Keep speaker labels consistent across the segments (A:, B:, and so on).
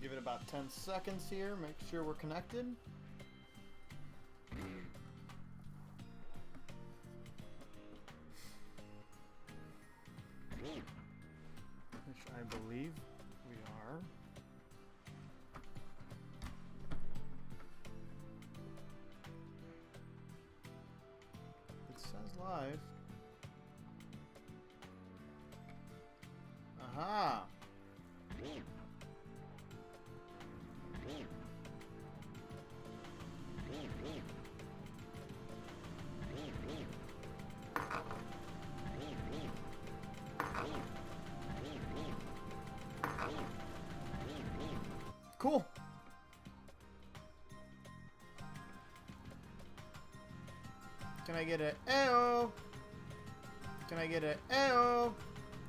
A: Give it about 10 seconds here. Make sure we're connected. Which I believe we are. It says live. Aha! Cool. Can I get a AO? Can I get a AO?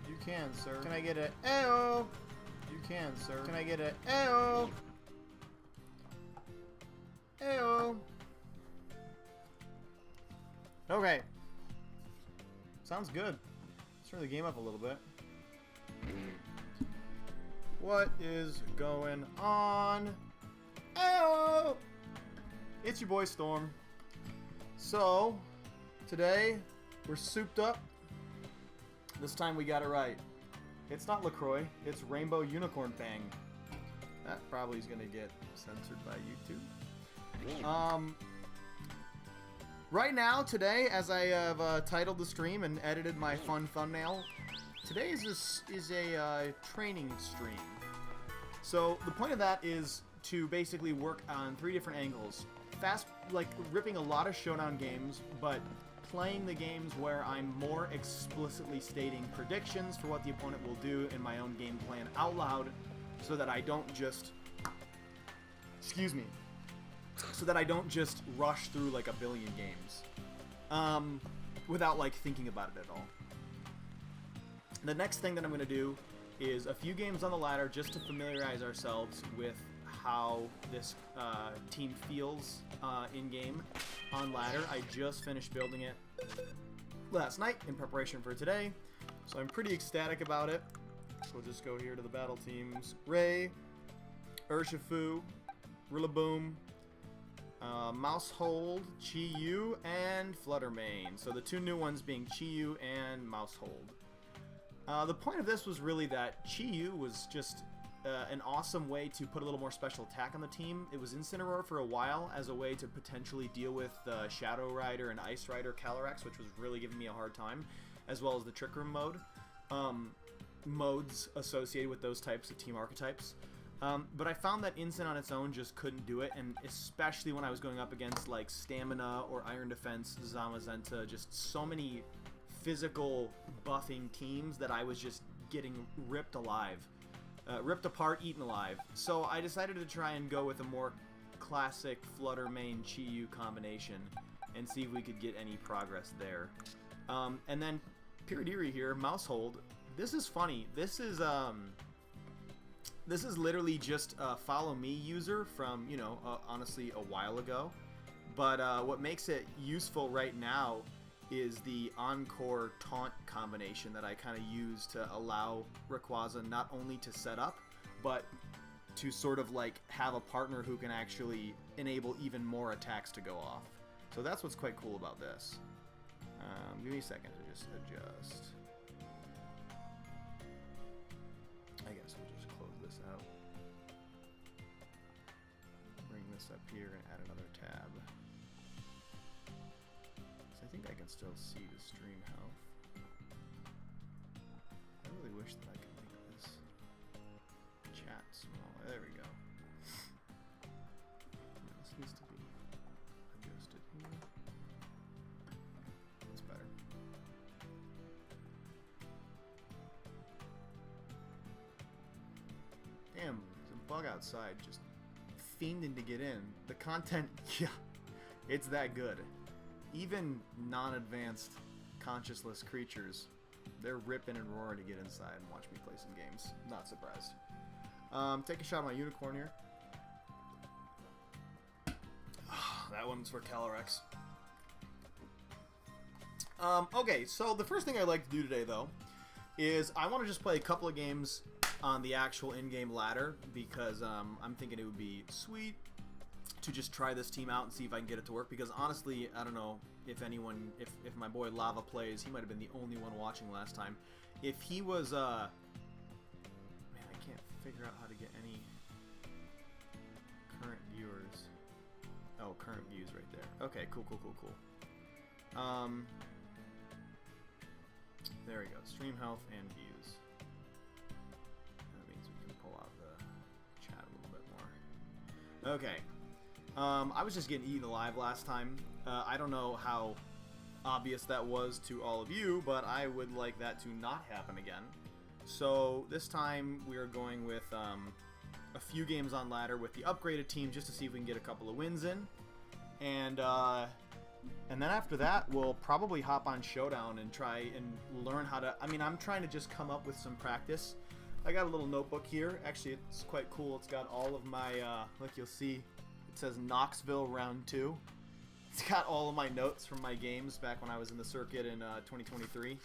A: You can, sir. Can I get a AO? You can, sir. Can I get a AO? AO. Okay. Sounds good. Let's turn the game up a little bit. What is going on? Ayo! It's your boy Storm. So, today we're souped up. This time we got it right. It's not LaCroix, it's Rainbow Unicorn Fang. That probably is going to get censored by YouTube. Right now, today, as I have titled the stream and edited my fun thumbnail, today is a training stream. So the point of that is to basically work on 3 different angles. Like ripping a lot of Showdown games, but playing the games where I'm more explicitly stating predictions for what the opponent will do in my own game plan out loud, so that I don't just... Excuse me. So that I don't just rush through like a billion games. Without like thinking about it at all. The next thing that I'm going to do is a few games on the ladder just to familiarize ourselves with how this team feels in-game on ladder. I just finished building it last night in preparation for today, so I'm pretty ecstatic about it. So we'll just go here to the battle teams. Ray, Urshifu, Rillaboom, Mousehold, Chi-Yu, and Fluttermane. So the 2 new ones being Chi-Yu and Mousehold. The point of this was really that Chi-Yu was just an awesome way to put a little more special attack on the team. It was Incineroar for a while as a way to potentially deal with Shadow Rider and Ice Rider Calyrex, which was really giving me a hard time, as well as the Trick Room mode. Modes associated with those types of team archetypes. But I found that Incin on its own just couldn't do it, and especially when I was going up against like Stamina or Iron Defense, Zamazenta, just so many physical buffing teams that I was just getting ripped alive. Ripped apart, eaten alive. So I decided to try and go with a more classic Fluttermane Chi-Yu combination and see if we could get any progress there. And then Piradiri here, Mousehold. This is funny. This is literally just a follow me user from, you know, honestly a while ago. But what makes it useful right now is the Encore Taunt combination that I kind of use to allow Rayquaza not only to set up, but to sort of like have a partner who can actually enable even more attacks to go off. So that's what's quite cool about this. Give me a second to just adjust. I guess we'll just close this out. Bring this up here and add another tab. I think I can still see the stream health. I really wish that I could make this chat smaller. There we go. This needs to be adjusted here. That's better. Damn, there's a bug outside just fiending to get in. The content, yeah, it's that good. Even non-advanced consciousless creatures, they're ripping and roaring to get inside and watch me play some games. Not surprised. Take a shot at my unicorn here. That one's for Calyrex. Okay, so the first thing I'd like to do today, though, is I want to just play a couple of games on the actual in-game ladder, because I'm thinking it would be sweet to just try this team out and see if I can get it to work, because honestly, I don't know if anyone, if my boy Lava plays, he might have been the only one watching last time. If he was, man, I can't figure out how to get any current viewers. Oh, current views right there. Okay, cool. There we go. Stream health and views. That means we can pull out the chat a little bit more. Okay. I was just getting eaten alive last time. I don't know how obvious that was to all of you, but I would like that to not happen again. So this time we are going with a few games on ladder with the upgraded team, just to see if we can get a couple of wins in. And then after that, we'll probably hop on Showdown and try and learn how to... I mean, I'm trying to just come up with some practice. I got a little notebook here. Actually, it's quite cool. It's got all of my... like you'll see, it says Knoxville Round 2. It's got all of my notes from my games back when I was in the circuit in 2023.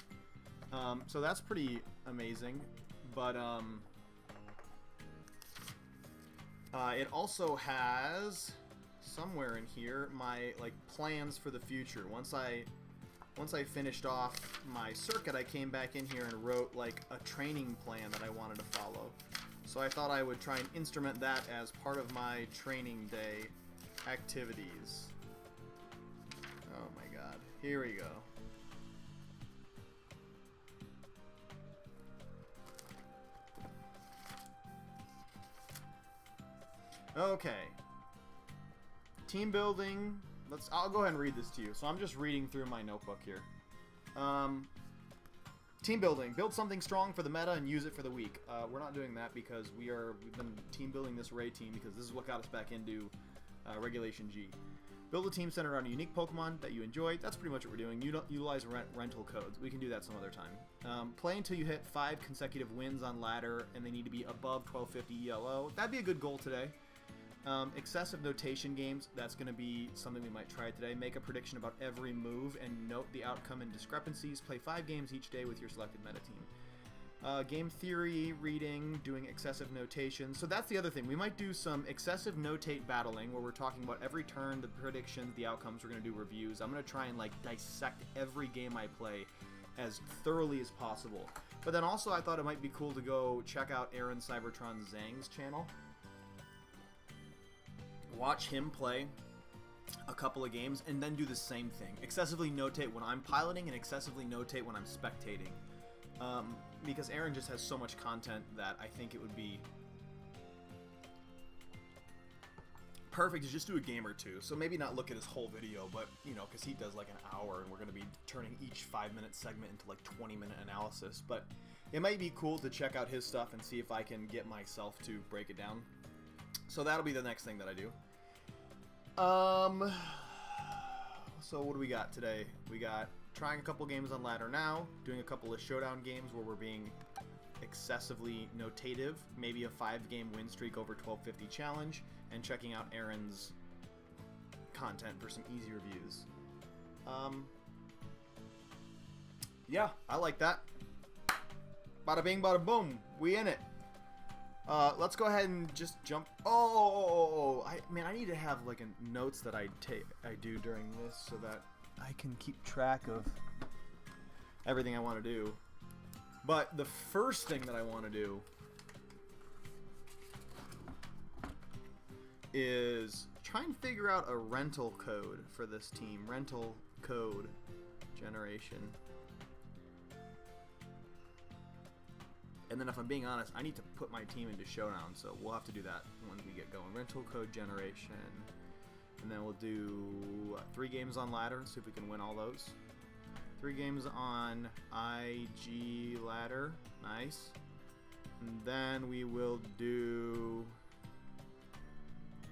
A: So that's pretty amazing. But it also has... somewhere in here my plans for the future. Once I finished off my circuit, I came back in here and wrote like a training plan that I wanted to follow. So I thought I would try and instrument that as part of my training day activities. Oh my god. Here we go. Okay. Team building. I'll go ahead and read this to you. So I'm just reading through my notebook here. Team building. Build something strong for the meta and use it for the week. We're not doing that because we've been team building this Ray team because this is what got us back into Regulation G. Build a team centered on a unique Pokemon that you enjoy. That's pretty much what we're doing. Utilize rental codes. We can do that some other time. Play until you hit 5 consecutive wins on ladder, and they need to be above 1250 ELO. That'd be a good goal today. Excessive notation games, that's going to be something we might try today. Make a prediction about every move and note the outcome and discrepancies. Play 5 games each day with your selected meta team. Game theory, reading, doing excessive notation. So that's the other thing. We might do some excessive notate battling where we're talking about every turn, the predictions, the outcomes. We're going to do reviews. I'm going to try and dissect every game I play as thoroughly as possible. But then also I thought it might be cool to go check out Aaron Cybertron Zhang's channel. Watch him play a couple of games and then do the same thing. Excessively notate when I'm piloting and excessively notate when I'm spectating. Because Aaron just has so much content that I think it would be perfect to just do a game or two. So maybe not look at his whole video, but, you know, because he does like an hour and we're going to be turning each 5-minute segment into like 20-minute analysis. But it might be cool to check out his stuff and see if I can get myself to break it down. So that'll be the next thing that I do. So what do we got today? We got trying a couple games on ladder now, doing a couple of showdown games where we're being excessively notative, maybe a 5-game win streak over 1250 challenge, and checking out Aaron's content for some easy reviews. Yeah, I like that. Bada bing, bada boom. We in it. Let's go ahead and just jump. Man, I need to have like notes that I do during this so that I can keep track of everything I want to do. But the first thing that I want to do is try and figure out a rental code for this team. Rental code generation. And then if I'm being honest, I need to put my team into Showdown, so we'll have to do that when we get going. Rental code generation. And then we'll do 3 games on ladder, see if we can win all those. 3 games on IG ladder. Nice. And then we will do...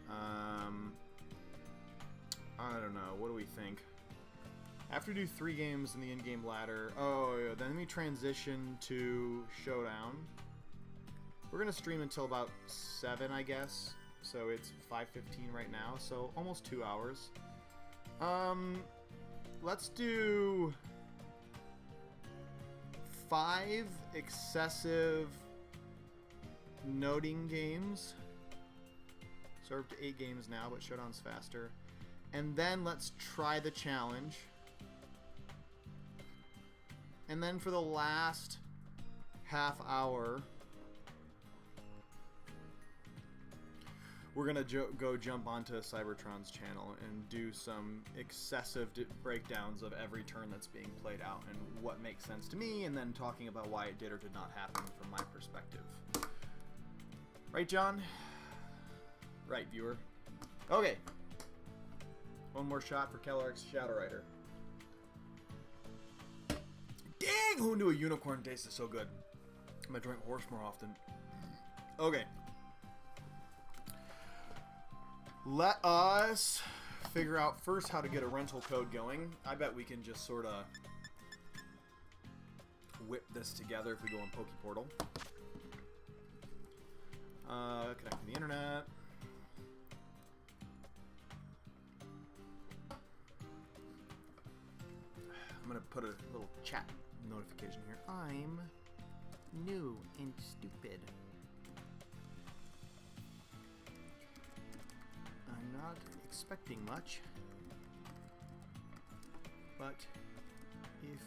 A: I don't know. What do we think? After we do 3 games in the in-game ladder, then we transition to Showdown. We're gonna stream until about 7, I guess. So it's 5:15 right now, so almost 2 hours. Let's do 5 excessive noting games. Served 8 games now, but Showdown's faster. And then let's try the challenge. And then for the last half hour, we're going to go jump onto Cybertron's channel and do some excessive breakdowns of every turn that's being played out and what makes sense to me, and then talking about why it did or did not happen from my perspective. Right, John? Right, viewer. Okay. One more shot for Kellark's Shadow Rider. Dang! Who knew a unicorn tasted so good? I'm gonna drink horse more often. Okay. Let us figure out first how to get a rental code going. I bet we can just sort of whip this together if we go on Pokeportal. Connect to the internet. I'm going to put a little chat notification here. I'm new and stupid. I'm not expecting much, but if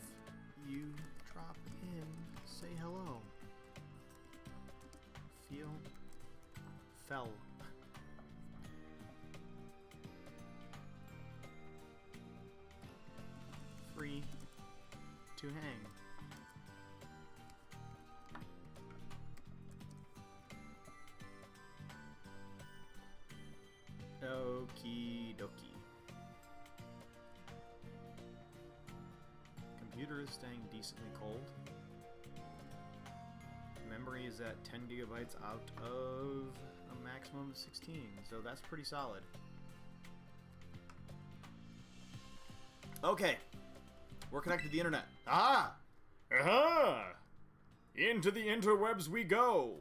A: you drop in, say hello. Fell. Free to hang. Okie dokie. Computer is staying decently cold. Memory is at 10 gigabytes out of a maximum of 16, so that's pretty solid. Okay, we're connected to the internet. Ah! Aha! Into the interwebs we go!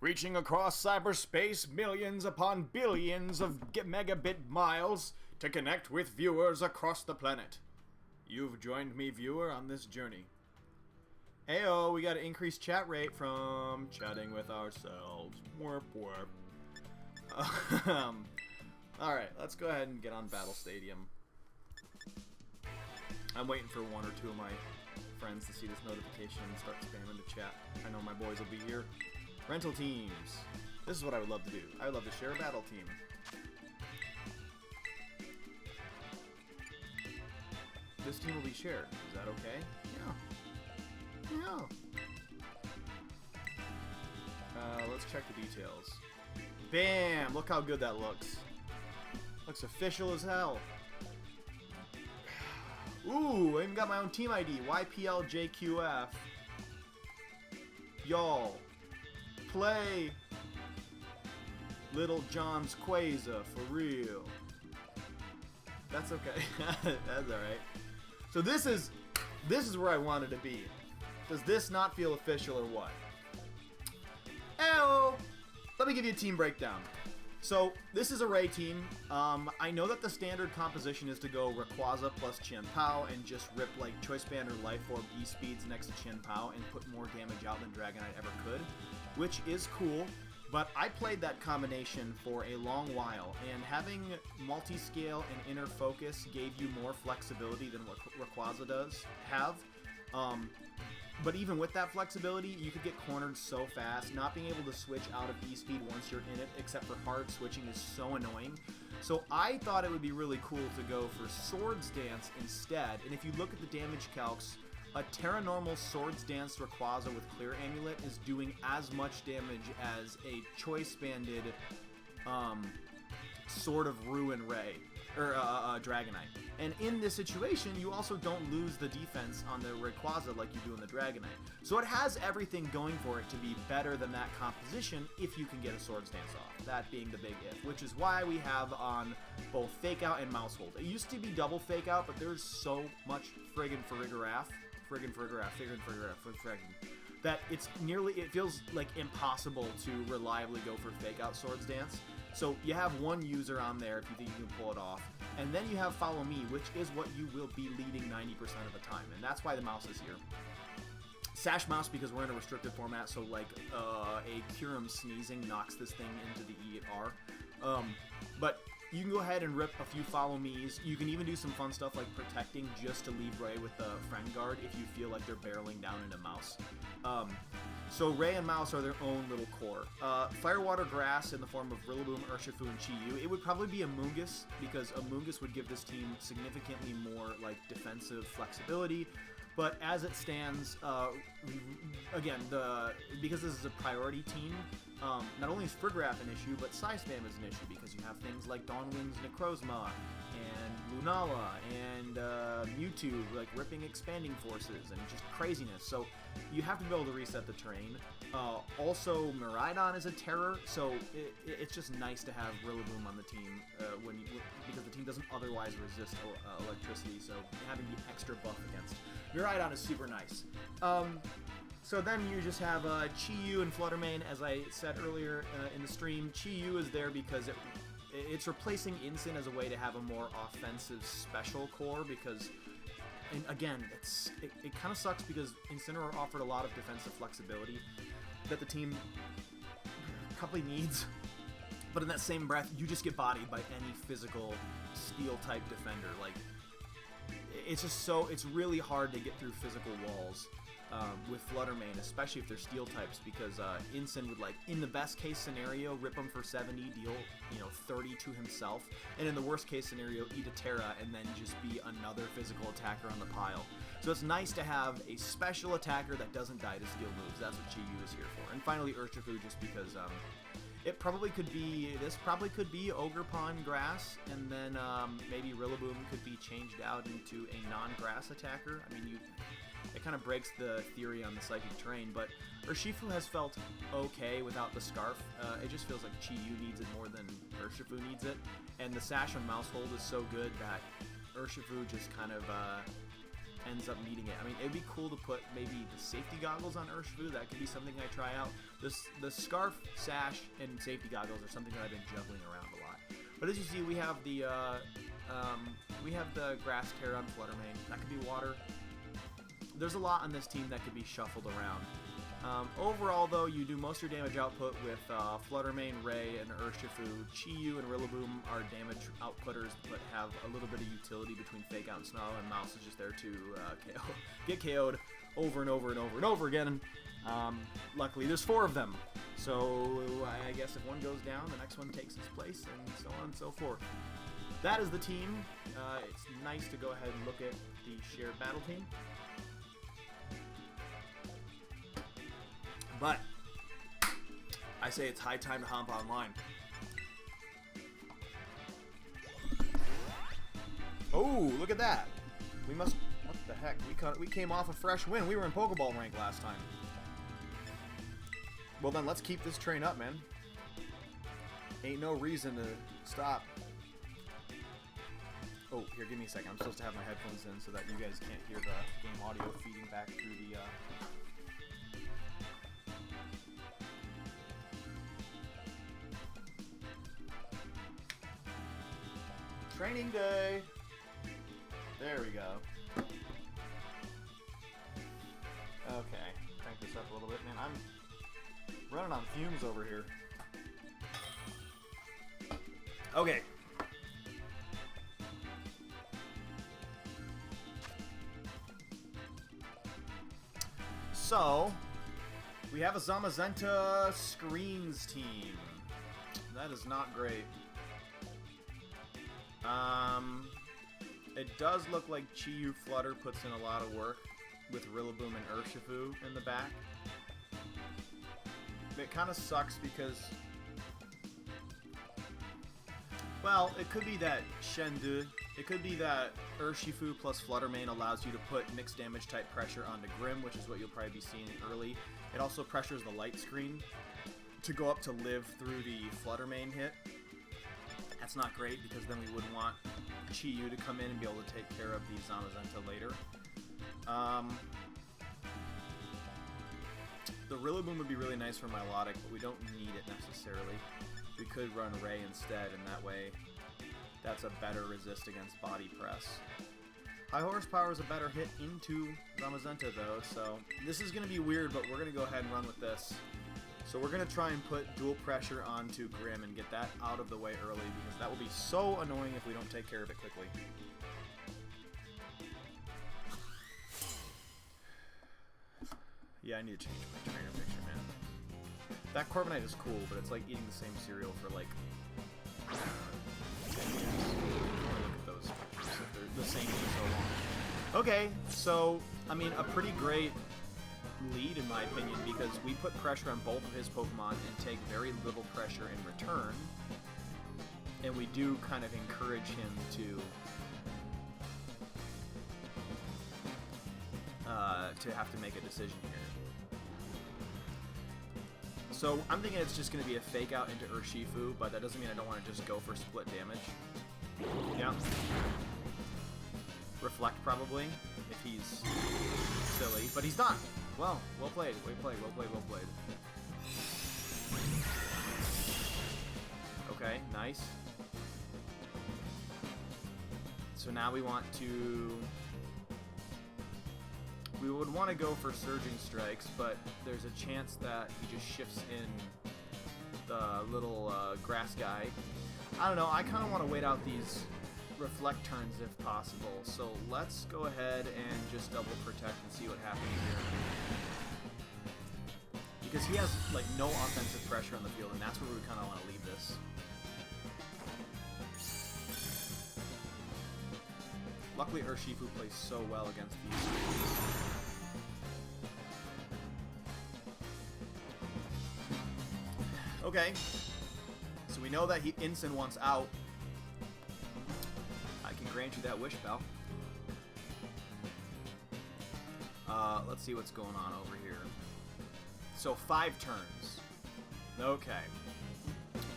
A: Reaching across cyberspace millions upon billions of megabit miles to connect with viewers across the planet. You've joined me, viewer, on this journey. Heyo, we got an increased chat rate from chatting with ourselves. Warp warp. Alright, let's go ahead and get on Battle Stadium. I'm waiting for one or two of my friends to see this notification and start spamming the chat. I know my boys will be here. Rental teams. This is what I would love to do. I would love to share a battle team. This team will be shared. Is that okay? Yeah. Yeah. Let's check the details. Bam! Look how good that looks. Looks official as hell. Ooh, I even got my own team ID. YPLJQF. Y'all. Play Little John's Quasar for real. That's okay. That's alright. So this is where I wanted to be. Does this not feel official or what? Oh, let me give you a team breakdown. So this is a Ray team. I know that the standard composition is to go Rayquaza plus Chien-Pao and just rip like Choice Band or Life Orb E-Speeds next to Chien-Pao and put more damage out than Dragonite ever could, which is cool. But I played that combination for a long while, and having multi-scale and inner focus gave you more flexibility than what Rayquaza does have. But even with that flexibility, you could get cornered so fast. Not being able to switch out of E-Speed once you're in it, except for hard switching, is so annoying. So I thought it would be really cool to go for Swords Dance instead. And if you look at the damage calcs, a Terra Normal Swords Dance Rayquaza with Clear Amulet is doing as much damage as a Choice Banded Sword of Ruin Ray, or Dragonite. And in this situation, you also don't lose the defense on the Rayquaza like you do in the Dragonite. So it has everything going for it to be better than that composition if you can get a Swords Dance off. That being the big if, which is why we have on both Fake Out and Mouse Hold. It used to be double Fake Out, but there's so much friggin' that it's nearly, it feels like impossible to reliably go for Fake Out Swords Dance. So you have one user on there if you think you can pull it off, and then you have Follow Me, which is what you will be leading 90% of the time, and that's why the mouse is here. Sash Mouse, because we're in a restricted format, so like a Kyurem sneezing knocks this thing into the ER. But you can go ahead and rip a few follow me's. You can even do some fun stuff like protecting just to leave Ray with the friend guard if you feel like they're barreling down into Mouse. So Ray and Mouse are their own little core. Firewater Grass in the form of Rillaboom, Urshifu, and Chi-Yu. It would probably be Amoonguss, because Amoonguss would give this team significantly more like defensive flexibility. But as it stands, again, because this is a priority team, not only is Frigoraph an issue, but Psy Spam is an issue, because you have things like Dawnwing's Necrozma, and Lunala, and Mewtwo, like ripping Expanding Forces, and just craziness. So you have to be able to reset the terrain. Also, Miraidon is a terror, so it's just nice to have Rillaboom on the team because the team doesn't otherwise resist electricity, so having the extra buff against Miraidon is super nice. So then you just have Chi-Yu and Fluttermane, as I said earlier in the stream. Chi-Yu is there because it's replacing Incin as a way to have a more offensive special core, because, and again, it kind of sucks because Incineroar offered a lot of defensive flexibility that the team probably needs. But in that same breath, you just get bodied by any physical steel-type defender. Like, it's just it's really hard to get through physical walls with Fluttermane, especially if they're steel types, because Incin would, like, in the best case scenario, rip him for 70, deal 30 to himself, and in the worst case scenario, eat a Terra and then just be another physical attacker on the pile. So it's nice to have a special attacker that doesn't die to steel moves. That's what Chi-Yu is here for. And finally, Urshifu, just because this probably could be Ogerpon Grass, and then maybe Rillaboom could be changed out into a non-grass attacker. I mean, it kind of breaks the theory on the Psychic Terrain, but Urshifu has felt okay without the Scarf. It just feels like Chi-Yu needs it more than Urshifu needs it, and the Sash on Mouse Hold is so good that Urshifu just kind of ends up needing it. I mean, it'd be cool to put maybe the safety goggles on Urshifu. That could be something I try out. The Scarf, Sash, and safety goggles are something that I've been juggling around a lot. But as you see, we have the Grass Terra on Fluttermane. That could be water. There's a lot on this team that could be shuffled around. Overall, though, you do most of your damage output with Fluttermane, Ray, and Urshifu. Chi-Yu and Rillaboom are damage outputters, but have a little bit of utility between Fake Out and Snarl, and Mouse is just there to get KO'd over and over and over and over again. Luckily, there's 4 of them, so I guess if one goes down, the next one takes its place, and so on and so forth. That is the team. It's nice to go ahead and look at the shared battle team. But I say it's high time to hop online. Oh, look at that. What the heck? We came off a fresh win. We were in Pokeball rank last time. Well then, let's keep this train up, man. Ain't no reason to stop. Oh, here, give me a second. I'm supposed to have my headphones in so that you guys can't hear the game audio feeding back through the training day. There we go. Okay, crank this up a little bit, man. I'm running on fumes over here. Okay. So, we have a Zamazenta Screens team. That is not great. It does look like Chi-Yu Flutter puts in a lot of work with Rillaboom and Urshifu in the back. It kind of sucks because, well, it could be that Shendu, it could be that Urshifu plus Fluttermane allows you to put mixed damage type pressure onto Grim, which is what you'll probably be seeing early. It also pressures the light screen to go up to live through the Fluttermane hit. That's not great because then we would want Chi-Yu to come in and be able to take care of the Zamazenta later. The Rillaboom would be really nice for Milotic, but we don't need it necessarily. We could run Ray instead, and that way that's a better resist against body press. High horsepower is a better hit into Zamazenta though, so this is going to be weird, but we're going to go ahead and run with this. So we're going to try and put dual pressure onto Grim and get that out of the way early, because that will be so annoying if we don't take care of it quickly. Yeah, I need to change my trainer picture, man. That Corviknight is cool, but it's like eating the same cereal for like 10 years. Look at those. They're the same for so long. Okay, so, I mean, a pretty great lead in my opinion, because we put pressure on both of his Pokemon and take very little pressure in return. And we do kind of encourage him to have to make a decision here. So I'm thinking it's just going to be a fake out into Urshifu, but that doesn't mean I don't want to just go for split damage. Yeah. Reflect probably, if he's silly, but he's not. Well played, well played, well played, well played. Okay, nice. So now we want to... We would want to go for Surging Strikes, but there's a chance that he just shifts in the little grass guy. I don't know, I kind of want to wait out these Reflect turns if possible, so let's go ahead and just double protect and see what happens here. Because he has like no offensive pressure on the field, and that's where we kind of want to leave this. Luckily Urshifu plays so well against these. Okay, so we know that Incin wants out. I can grant you that wish, pal. Let's see what's going on over here. So 5 turns. Okay,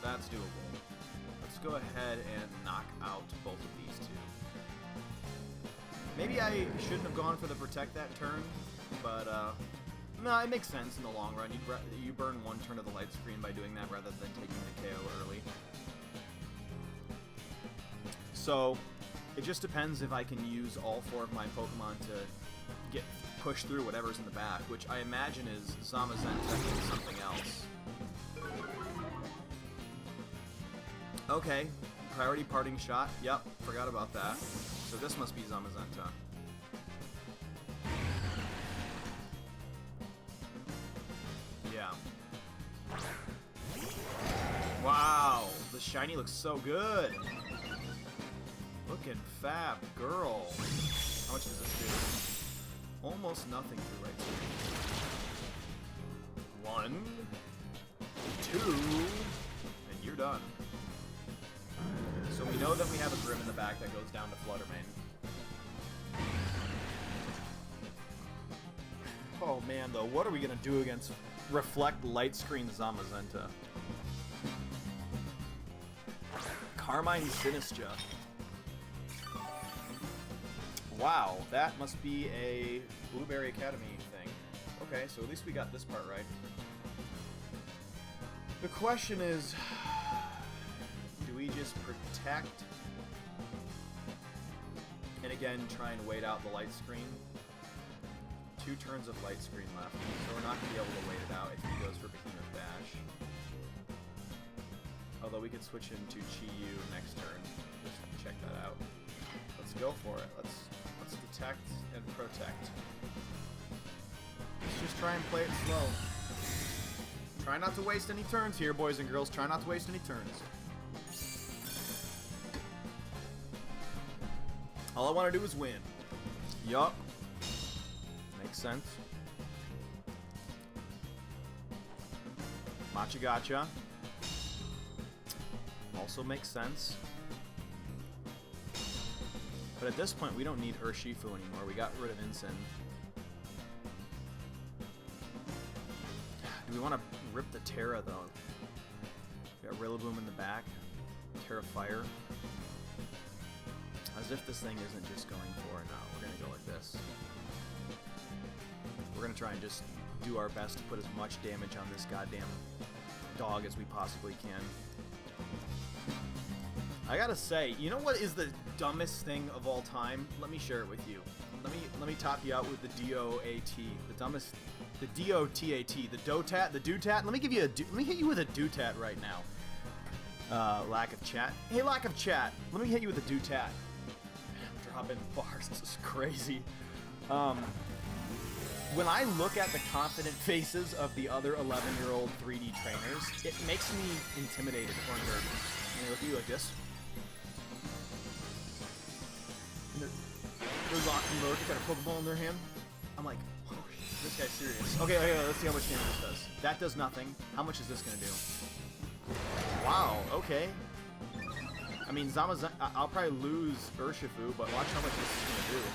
A: that's doable. Let's go ahead and knock out both of these two. Maybe I shouldn't have gone for the protect that turn, but no, it makes sense in the long run. You burn 1 turn of the light screen by doing that rather than taking the KO early. So it just depends if I can use all 4 of my Pokemon to get pushed through whatever's in the back, which I imagine is Zamazenta and something else. Okay, priority parting shot. Yep, forgot about that. So this must be Zamazenta. Yeah. Wow, the shiny looks so good. Looking fab, girl. How much does this do? Almost nothing through right here. 1, 2, and you're done. So we know that we have a Grim in the back that goes down to Fluttermane. Oh man, though, what are we gonna do against Reflect Light Screen Zamazenta? Carmine Sinistra. Wow, that must be a Blueberry Academy thing. Okay, so at least we got this part right. The question is, do we just protect and again try and wait out the light screen? 2 turns of light screen left, so we're not going to be able to wait it out if he goes for Behemoth Dash. Although we could switch into Chi-Yu next turn. Just check that out. Let's go for it. Let's detect and protect. Let's just try and play it slow. Try not to waste any turns here, boys and girls. Try not to waste any turns. All I want to do is win. Yup. Makes sense. Machagacha. Also makes sense. But at this point, we don't need Urshifu anymore. We got rid of Incin. Do we want to rip the Terra, though? We got Rillaboom in the back. Terra Fire. As if this thing isn't just going for it. No, we're going to go like this. We're going to try and just do our best to put as much damage on this goddamn dog as we possibly can. I gotta say, you know what is the dumbest thing of all time? Let me share it with you. Let me top you out with the D-O-A-T. The dumbest, the D-O-T-A-T, the dotat, the dootat. Let me hit you with a dootat right now. Lack of chat. Hey, lack of chat. Let me hit you with a dootat. I'm dropping bars. This is crazy. When I look at the confident faces of the other 11-year-old 3D trainers, it makes me intimidated or nervous. And they look at you like this. And they're locking look, got a Pokeball in their hand. I'm like, oh, this guy's serious. Okay, let's see how much damage this does. That does nothing. How much is this gonna do? Wow, okay. I mean, I'll probably lose Urshifu, but watch how much this is gonna do.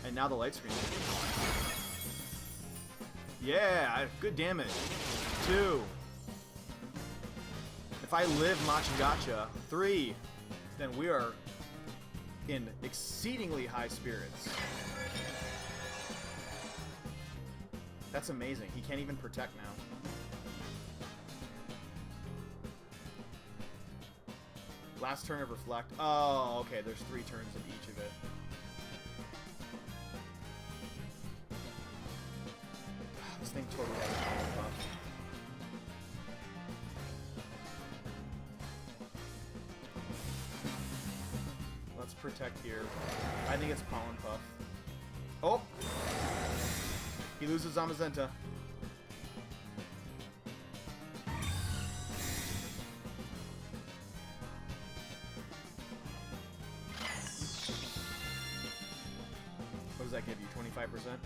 A: And now the light screen. Yeah, good damage. 2. If I live Machigacha, 3, then we are in exceedingly high spirits. That's amazing. He can't even protect now. Last turn of Reflect. Oh, okay. There's 3 turns of each of it. This thing totally has a power buff. Let's protect here. I think it's Pollen Puff. Oh! He loses Zamazenta. What does that give you? 25%?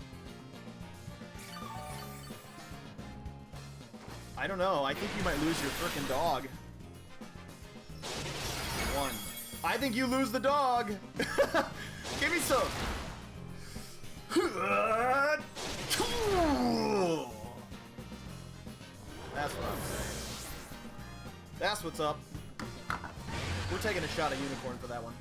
A: I don't know. I think you might lose your frickin' dog. 1. I think you lose the dog. Give me some. That's what I'm saying. That's what's up. We're taking a shot at Unicorn for that one.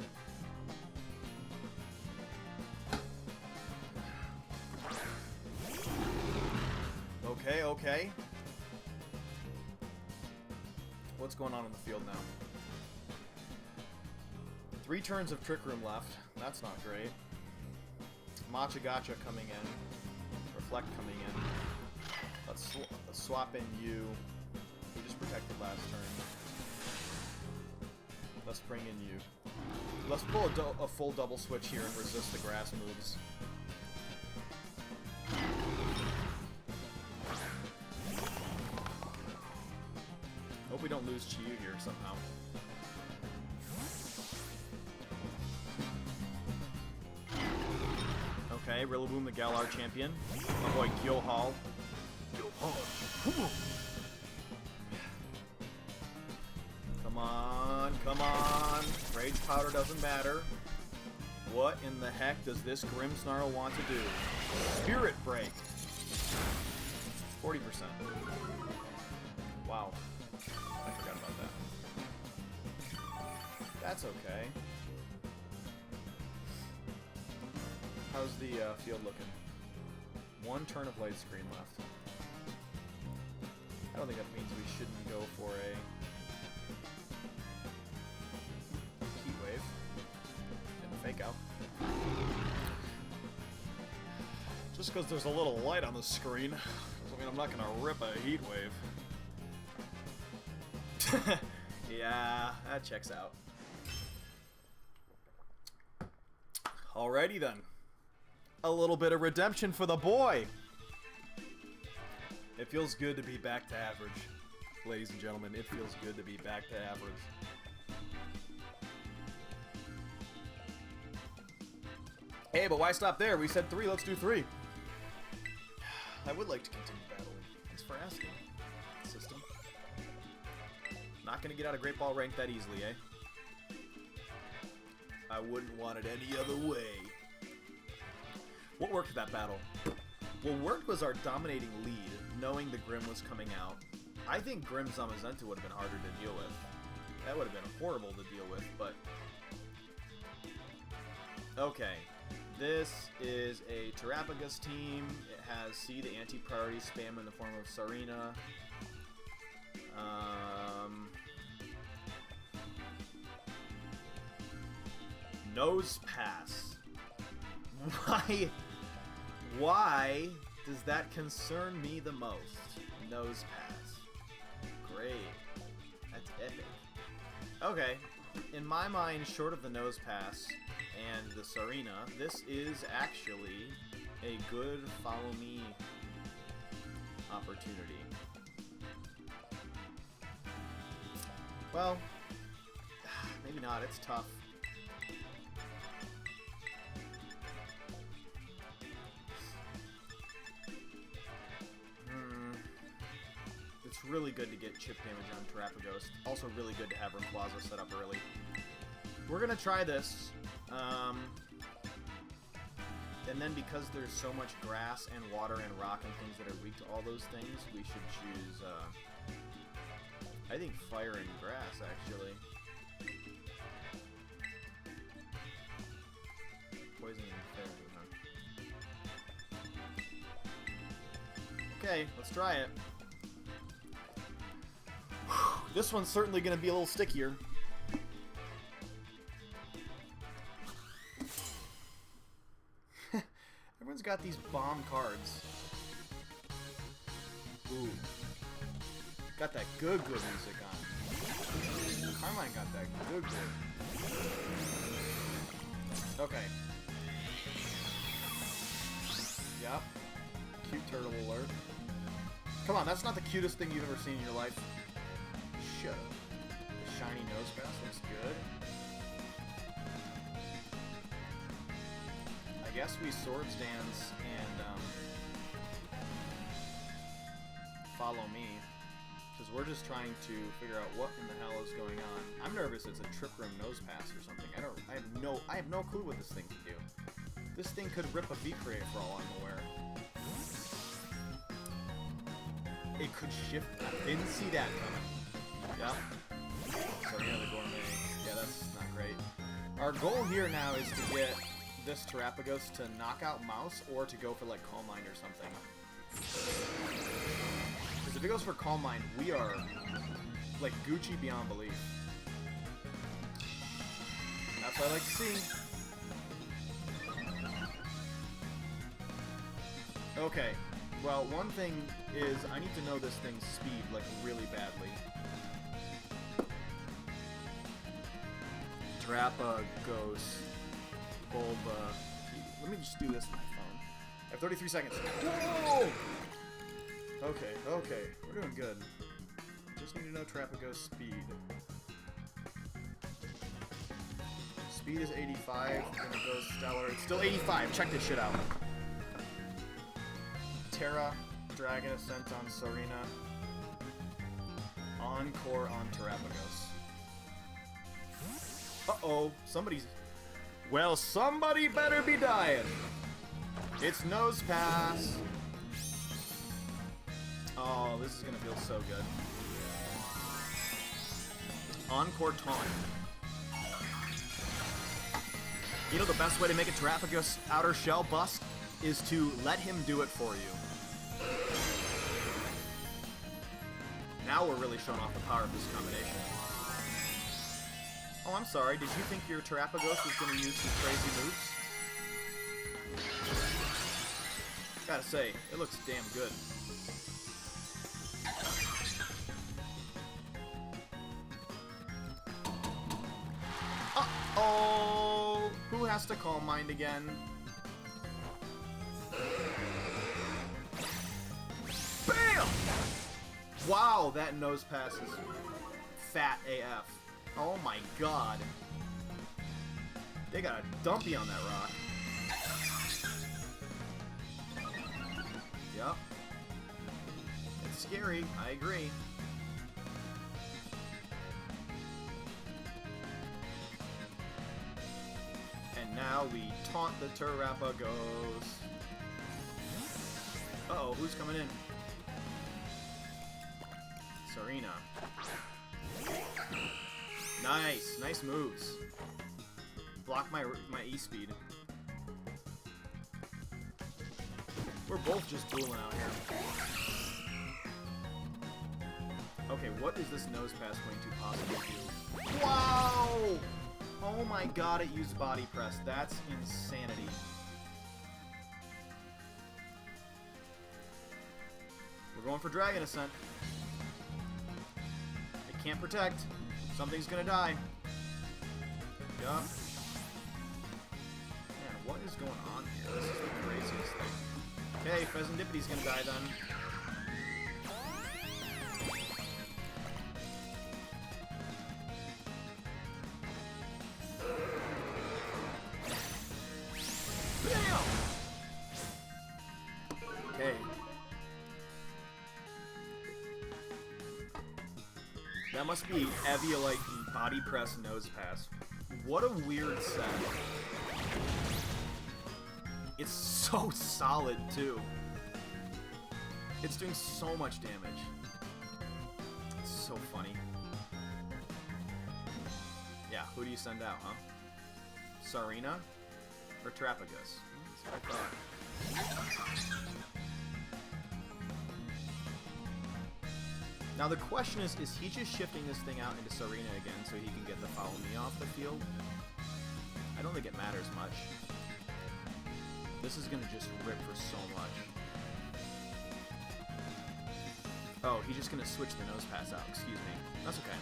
A: Okay, okay. What's going on in the field now? 3 turns of Trick Room left. That's not great. Machigacha coming in. Reflect coming in. Let's swap in you. We just protected last turn. Let's bring in you. Let's pull a full double switch here and resist the grass moves. Hope we don't lose Chiyu here somehow. Okay, Rillaboom, the Galar champion. My boy Gyohal. Come on, come on. Rage Powder doesn't matter. What in the heck does this Grimmsnarl want to do? Spirit Break. 40%. Wow. I forgot about that. That's okay. How's the field looking? 1 turn of light screen left. I don't think that means we shouldn't go for a heat wave and a fake out. Just because there's a little light on the screen doesn't mean I'm not gonna rip a heat wave. Yeah, that checks out. Alrighty then. A little bit of redemption for the boy. It feels good to be back to average. Ladies and gentlemen, it feels good to be back to average. Hey, but why stop there? We said 3, let's do 3. I would like to continue battling. Thanks for asking, system. Not gonna get out of Great Ball rank that easily, eh? I wouldn't want it any other way. What worked for that battle? What worked was our dominating lead, knowing the Grimm was coming out. I think Grimm Zamazenta would have been harder to deal with. That would have been horrible to deal with, but... Okay. This is a Terrapagus team. It has C, the anti-priority spam in the form of Sarina. Nose pass. Why does that concern me the most? Nose pass. Great. That's epic. Okay. In my mind, short of the nose pass and the Sarina, this is actually a good follow me opportunity. Well, maybe not. It's tough. It's really good to get chip damage on Terrapagos. Also really good to have Rayquaza set up early. We're gonna try this. And then because there's so much grass and water and rock and things that are weak to all those things, we should choose, I think fire and grass, actually. Poison and fire, huh? Okay, let's try it. This one's certainly going to be a little stickier. Everyone's got these bomb cards. Ooh. Got that good music on. Carmine got that good. Okay. Yep. Cute turtle alert. Come on, that's not the cutest thing you've ever seen in your life. Shut up. The shiny nose pass looks good. I guess we Swords Dance and follow me, because we're just trying to figure out what in the hell is going on. I'm nervous it's a Trick Room nose pass or something. I have no clue what this thing can do. This thing could rip a V-Create for all I'm aware. It could shift. I didn't see that coming. Yep. So yeah, the Gourmet. Yeah, that's not great. Our goal here now is to get this Terrapagos to knock out Mouse or to go for like Calm Mind or something. Because if it goes for Calm Mind, we are like Gucci beyond belief. That's what I like to see. Okay. Well, one thing is I need to know this thing's speed like really badly. Terrapagos, Bulba. Let me just do this on my phone. I have 33 seconds. Whoa! Okay, we're doing good. Just need to know Terrapagos speed. Speed is 85. Then it goes stellar. It's still 85. Check this shit out. Terra, Dragon Ascent on Sarina. Encore on Terrapagos. Uh-oh, somebody's... Well, somebody better be dying! It's Nose Pass! Oh, this is gonna feel so good. Encore Taunt. You know the best way to make a Terrapagos outer shell bust is to let him do it for you. Now we're really showing off the power of this combination. Oh, I'm sorry. Did you think your Terrapagos was going to use some crazy moves? Gotta say, it looks damn good. Uh-oh! Who has to Calm Mind again? BAM! Wow, that nose pass is fat AF. Oh my god. They got a dumpy on that rock. Yup. It's scary, I agree. And now we taunt the Terrapagos. Uh-oh, who's coming in? Sarina. Nice, nice moves. Block my E-speed. We're both just dueling out here. Okay, what is this nose pass going to possibly do? Wow! Oh my god, it used body press. That's insanity. We're going for Dragon Ascent. It can't protect. Something's gonna die. Yup. Man, what is going on here? This is the craziest thing. Okay, Pheasandipity's gonna die then. Okay. That must be Eviolite and Body Press Nose Pass. What a weird set. It's so solid, too. It's doing so much damage. It's so funny. Yeah, who do you send out, huh? Sarina? Or Trapagus? That's what I thought. Now the question is he just shifting this thing out into Sarina again so he can get the Follow Me off the field? I don't think it matters much. This is gonna just rip for so much. Oh, he's just gonna switch the Nose Pass out, excuse me. That's okay.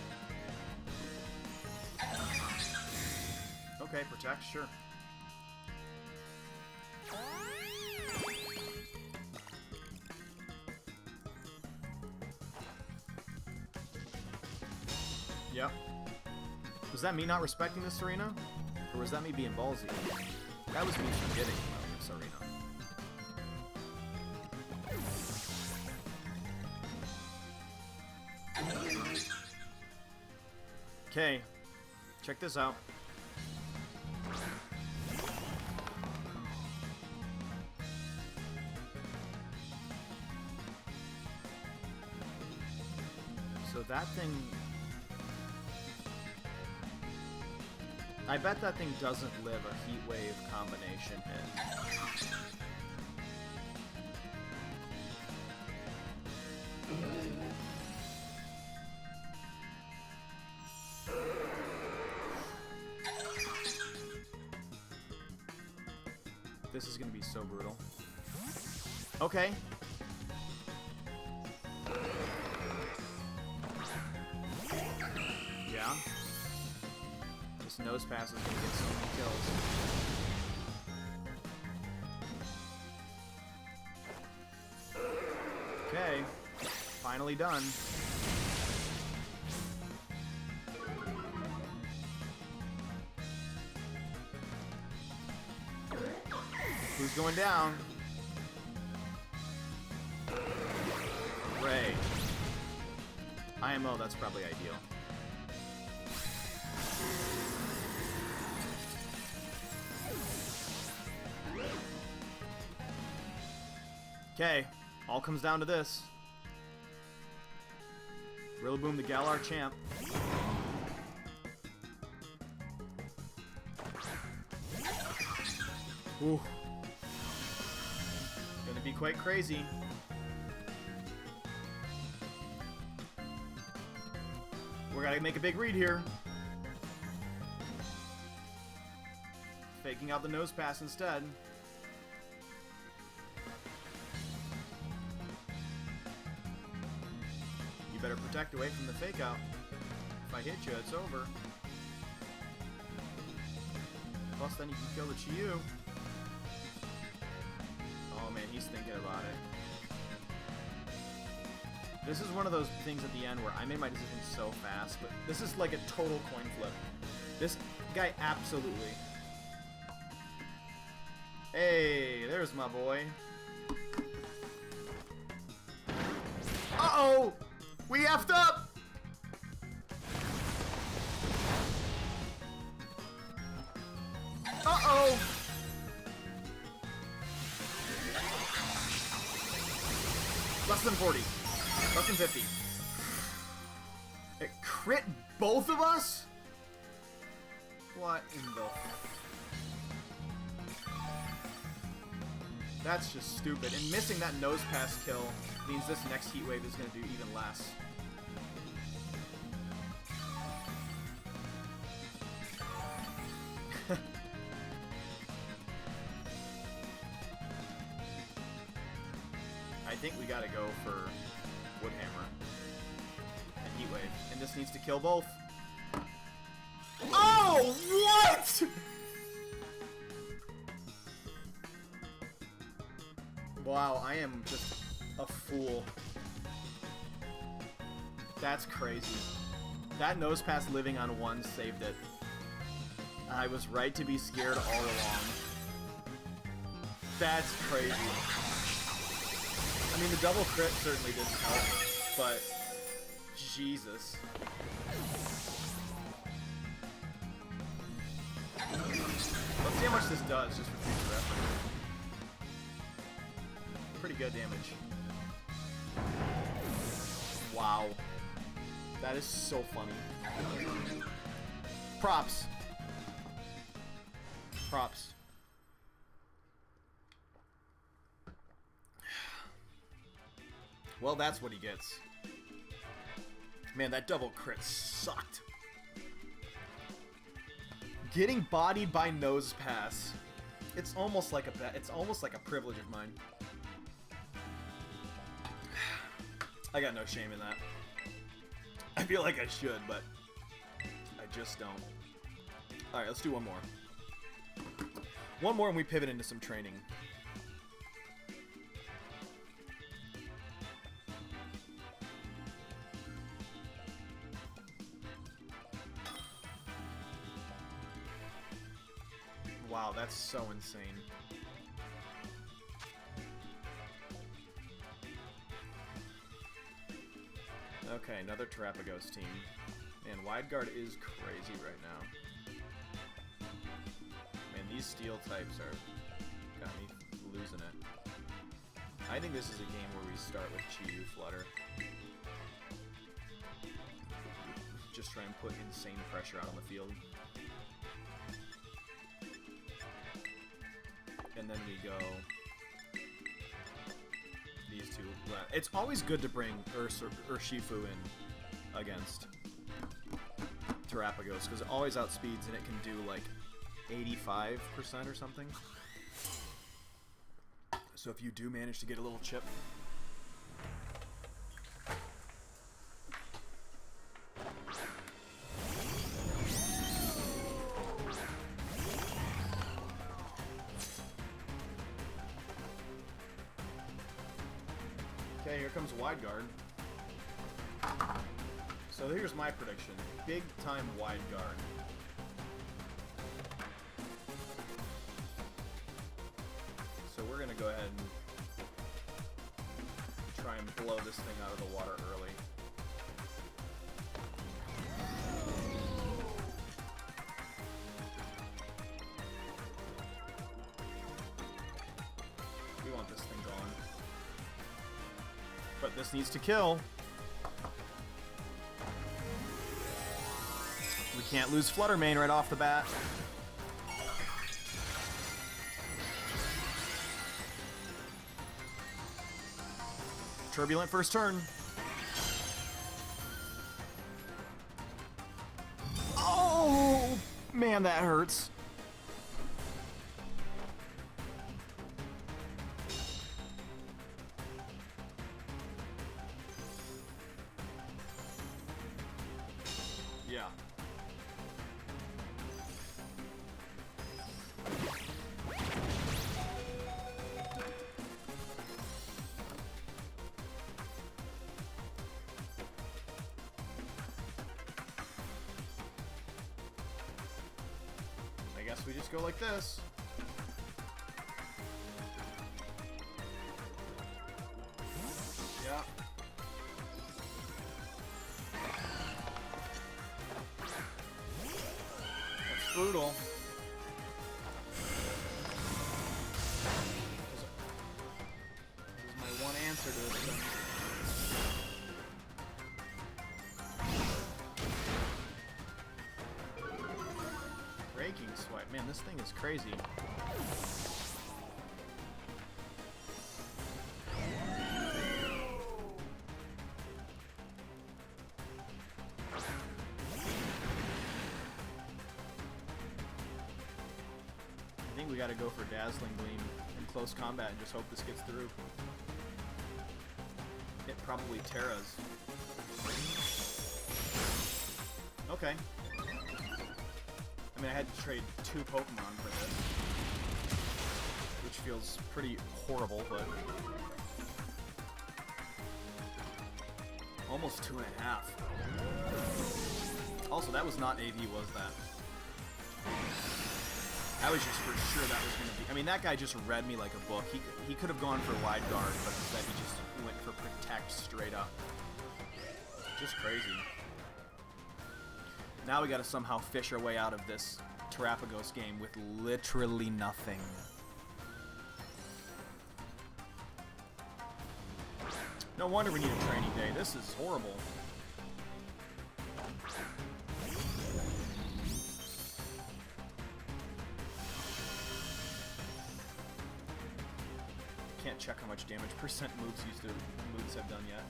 A: Okay, protect, sure. Yep. Was that me not respecting this Serena? Or was that me being ballsy? That was me forgetting about Serena. Okay. Check this out. So that thing... I bet that thing doesn't live a Heat Wave combination hit. This is gonna be so brutal. Okay. Yeah. This Nose Pass is gonna get so many kills. Okay. Finally done. Who's going down? Ray. IMO, that's probably ideal. Okay, all comes down to this. Rillaboom, the Galar champ. Ooh. Gonna be quite crazy. We're gonna make a big read here. Faking out the Nose Pass instead. You better protect away from the fake out. If I hit you, it's over. Plus, then you can kill the Chiyu. Oh man, he's thinking about it. This is one of those things at the end where I made my decision so fast, but this is like a total coin flip. This guy absolutely... Hey, there's my boy. Uh-oh! We effed up! Uh-oh! Less than 40. Less than 50. It crit both of us? What in the... That's just stupid. And missing that Nose Pass kill means this next Heat Wave is going to do even less. think we gotta go for Wood Hammer and Heat Wave. And this needs to kill both. Oh, what? Wow, I am just a fool. That's crazy. That nose pass living on 1 saved it. I was right to be scared all along. That's crazy. I mean, the double crit certainly didn't help, but Jesus. Let's see how much this does just for future reference. Pretty good damage. Wow. That is so funny. Props. Props. Well, that's what he gets. Man, that double crit sucked. Getting bodied by nose pass. It's almost like a privilege of mine. I got no shame in that. I feel like I should, but I just don't. Alright, let's do one more. One more and we pivot into some training. Wow, that's so insane. Okay, another Terrapagos team. Man, Wide Guard is crazy right now. Man, these steel types are got me losing it. I think this is a game where we start with Chi-Yu Flutter. Just try and put insane pressure out on the field. And then we go these two. It's always good to bring Urshifu in against Terrapagos because it always outspeeds and it can do like 85% or something. So if you do manage to get a little chip. Okay, here comes Wide Guard. So here's my prediction. Big time Wide Guard. So we're gonna go ahead and try and blow this thing out of the water early. We want this thing gone. But this needs to kill. We can't lose Flutter Mane right off the bat. Turbulent first turn. Oh, man, that hurts. Yeah. I guess we just go like this. Yeah. That's brutal. This is my one answer to this thing. Raking Swipe. Man, this thing is crazy. I think we gotta go for Dazzling Gleam in close combat and just hope this gets through. Probably Terra's. Okay. I mean, I had to trade 2 Pokemon for this, which feels pretty horrible, but almost 2.5. Also, that was not AV, was that? I was just for sure that was going to be... I mean, that guy just read me like a book. He could have gone for Wide Guard, but instead he just went for Protect straight up. Just crazy. Now we gotta somehow fish our way out of this Terrapagos game with literally nothing. No wonder we need a training day. This is horrible. Can't check how much damage percent moves have done yet.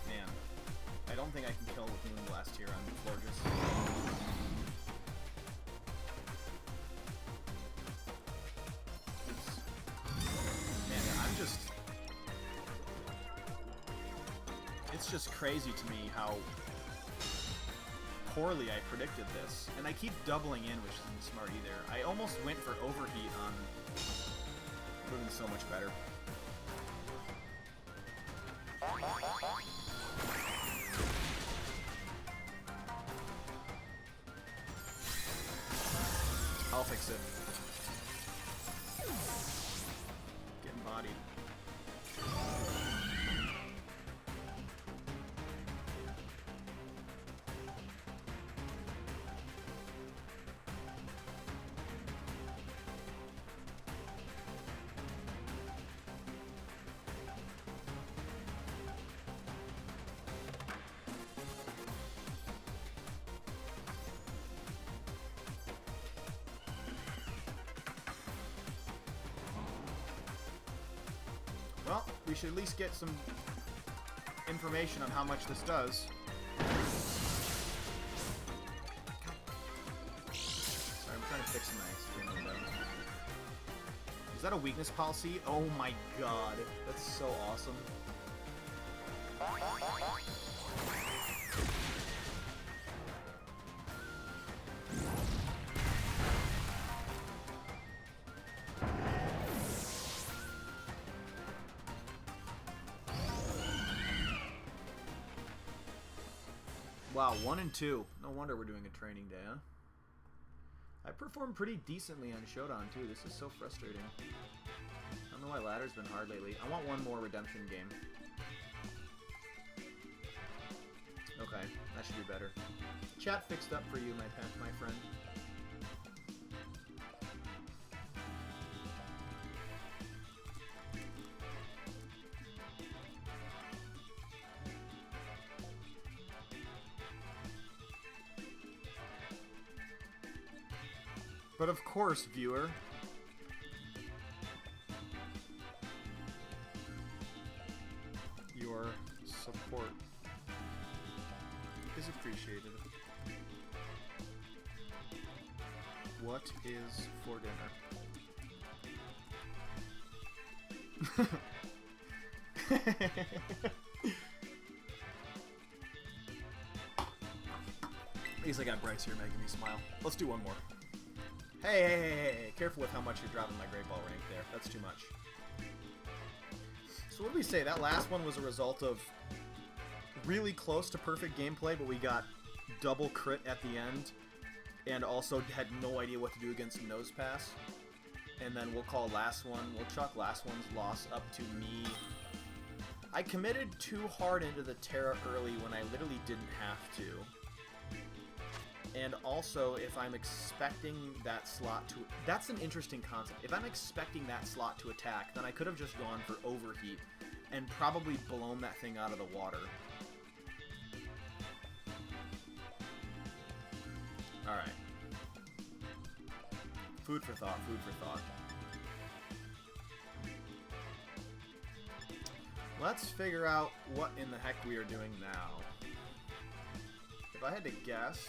A: Man, I don't think I can kill with Moonblast here on Florges. Man, it's just crazy to me how poorly I predicted this, and I keep doubling in, which isn't smart either. I almost went for Overheat on... would have been so much better. I'll fix it. Getting bodied. Well, we should at least get some information on how much this does. Sorry, I'm trying to fix my screen window. Is that a weakness policy? Oh my god, that's so awesome. Wow, 1 and 2. No wonder we're doing a training day, huh? I performed pretty decently on Showdown, too. This is so frustrating. I don't know why ladder's been hard lately. I want one more redemption game. Okay, that should be better. Chat fixed up for you, my friend. But of course, viewer, your support is appreciated. What is for dinner? At least I got Bryce here making me smile. Let's do one more. Hey, careful with how much you're dropping my Great Ball rank there. That's too much. So what did we say? That last one was a result of really close to perfect gameplay, but we got double crit at the end, and also had no idea what to do against Nose Pass. And then we'll chalk last one's loss up to me. I committed too hard into the Terra early when I literally didn't have to. And also, if I'm expecting that slot to... That's an interesting concept. If I'm expecting that slot to attack, then I could have just gone for Overheat and probably blown that thing out of the water. Alright. Food for thought, food for thought. Let's figure out what in the heck we are doing now. If I had to guess...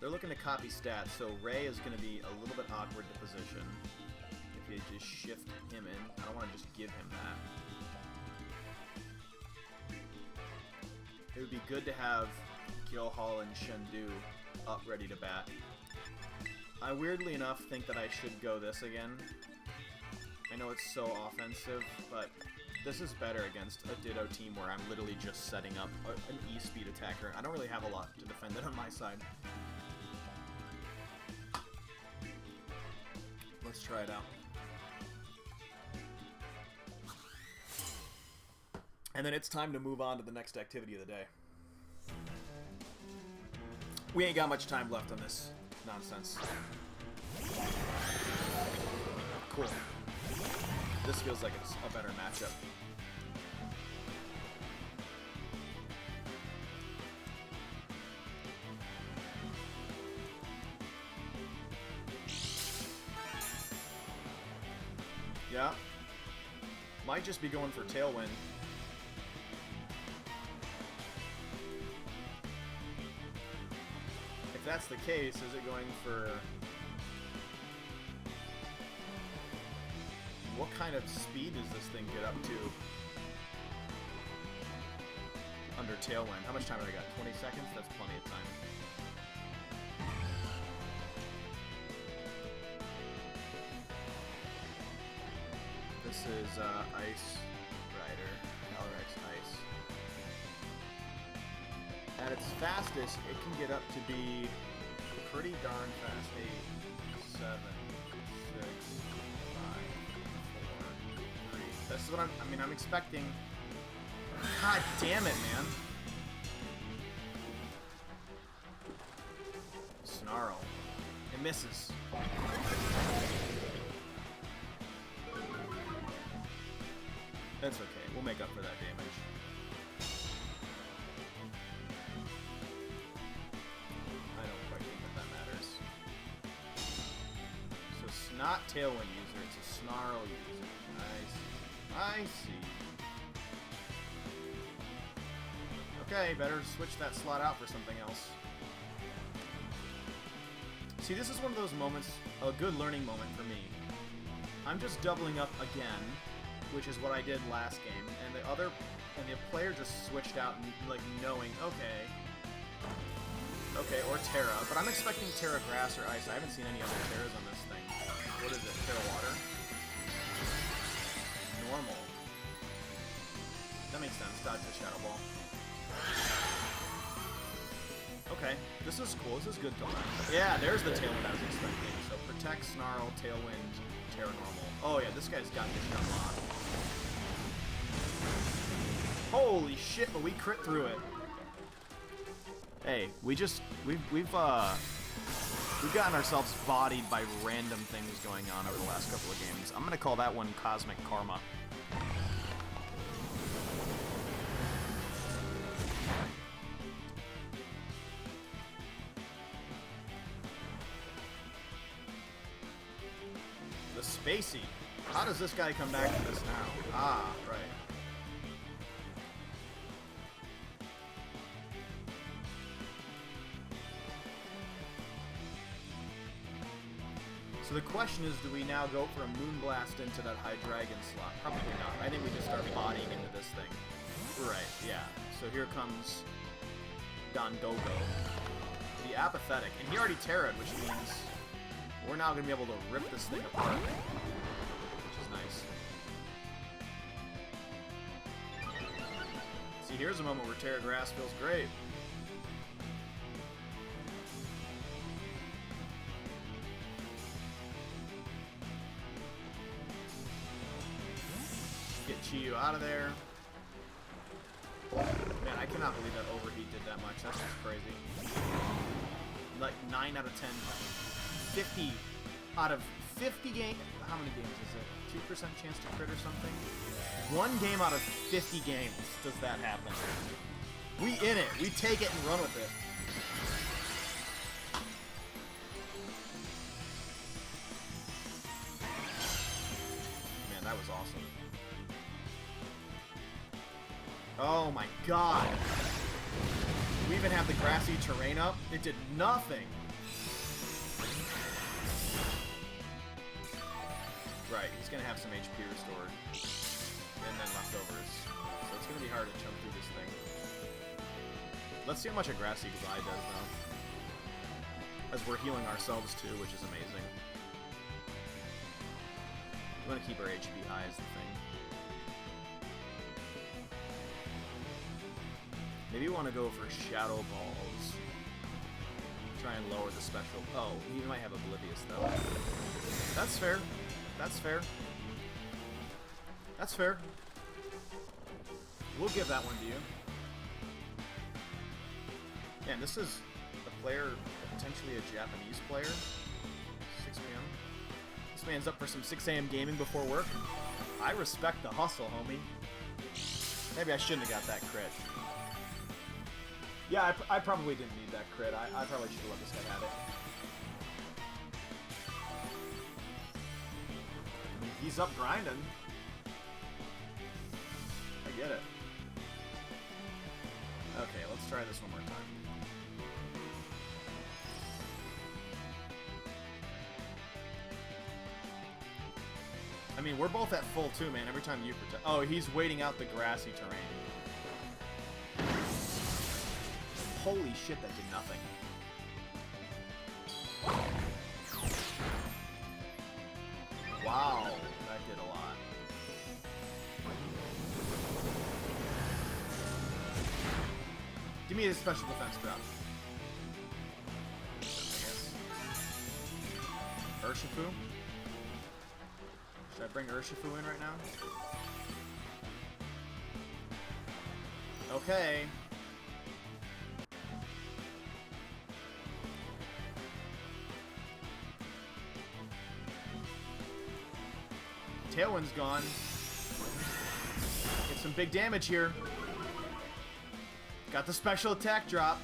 A: they're looking to copy stats, so Ray is going to be a little bit awkward to position. If you just shift him in, I don't want to just give him that. It would be good to have Gilhall and Shendu up ready to bat. I weirdly enough think that I should go this again. I know it's so offensive, but this is better against a Ditto team where I'm literally just setting up an E-speed attacker. I don't really have a lot to defend it on my side. Let's try it out. And then it's time to move on to the next activity of the day. We ain't got much time left on this nonsense. Cool. This feels like it's a better matchup. Yeah. Might just be going for Tailwind. If that's the case, is it going for... What kind of speed does this thing get up to? Under Tailwind. How much time have I got? 20 seconds? That's plenty of time. This is Ice Rider. Calyrex Ice. At its fastest, it can get up to be pretty darn fast. 8, 7, 6, 5, 4, 3. This is what I'm expecting. God damn it, man. Snarl. It misses. That's okay. We'll make up for that damage. I don't quite think that matters. So it's not Tailwind user, it's a Snarl user. I see. Okay, better switch that slot out for something else. See, this is one of those moments, a good learning moment for me. I'm just doubling up again, which is what I did last game, and the player just switched out, like, knowing, okay, or Terra, but I'm expecting Terra Grass or Ice. I haven't seen any other Terras on this thing. What is it, Terra Water? Normal. That makes sense, dodge the Shadow Ball. Okay, this is cool, this is good to learn. Yeah, there's the Tailwind I was expecting. So Protect, Snarl, Tailwind, Terra Normal. Oh yeah, this guy's got this unlocked. Holy shit, but we crit through it. Hey, we've gotten ourselves bodied by random things going on over the last couple of games. I'm gonna call that one Cosmic Karma. The Spacey. How does this guy come back to this now? Ah, right. So the question is, do we now go for a Moonblast into that High Dragon slot? Probably not. I think we just start bodying into this thing. Right, yeah. So here comes Don Gogo. The Apathetic. And he already Terra'd, which means we're now going to be able to rip this thing apart. Which is nice. See, here's a moment where Terra Grass feels great. Get Chiyu out of there. Man, I cannot believe that Overheat did that much. That's just crazy. Like 9 out of 10. 50 out of 50 games. How many games is it? 2% chance to crit or something? One game out of 50 games does that happen. We in it. We take it and run with it. Man, that was awesome. Oh my god. We even have the grassy terrain up. It did nothing. Right, he's gonna have some HP restored. And then leftovers. So it's gonna be hard to jump through this thing. Let's see how much a Grassy Glide does, though. As we're healing ourselves, too, which is amazing. We want to keep our HP high is the thing. Maybe we want to go for Shadow Balls. Try and lower the special... Oh, he might have Oblivious, though. That's fair. That's fair. That's fair. We'll give that one to you. Man, this is a player, potentially a Japanese player. 6 p.m. This man's up for some 6 a.m. gaming before work. I respect the hustle, homie. Maybe I shouldn't have got that crit. Yeah, I probably didn't need that crit. I probably should have let this guy have it. He's up grinding. I get it. Okay, let's try this one more time. I mean, we're both at full too, man. Every time you protect... Oh, he's waiting out the grassy terrain. Holy shit, that did nothing. Wow, that did a lot. Give me a special defense drop. I guess. Urshifu? Should I bring Urshifu in right now? Okay. Tailwind's gone. Get some big damage here. Got the special attack drop.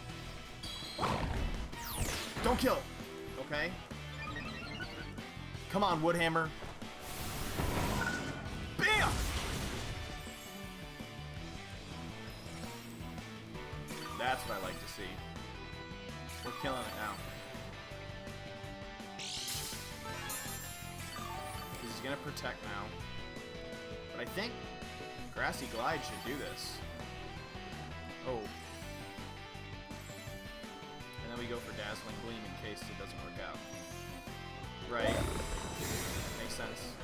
A: Don't kill. Okay. Come on, Woodhammer. Bam! That's what I like to see. We're killing it now. He's gonna protect now. But I think Grassy Glide should do this. Oh. And then we go for Dazzling Gleam in case it doesn't work out. Right. Makes sense.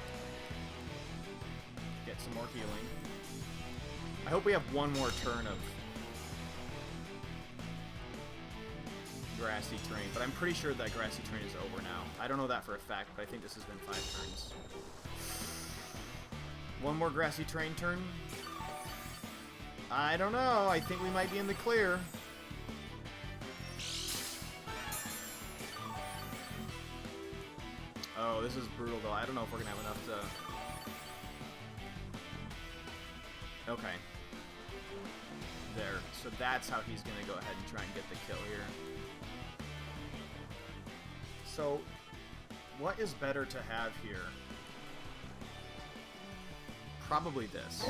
A: Get some more healing. I hope we have one more turn of grassy terrain, but I'm pretty sure that grassy terrain is over now. I don't know that for a fact, but I think this has been 5 turns. One more grassy terrain turn? I don't know. I think we might be in the clear. Oh, this is brutal, though. I don't know if we're going to have enough to... Okay. There. So that's how he's going to go ahead and try and get the kill here. So, what is better to have here? Probably this.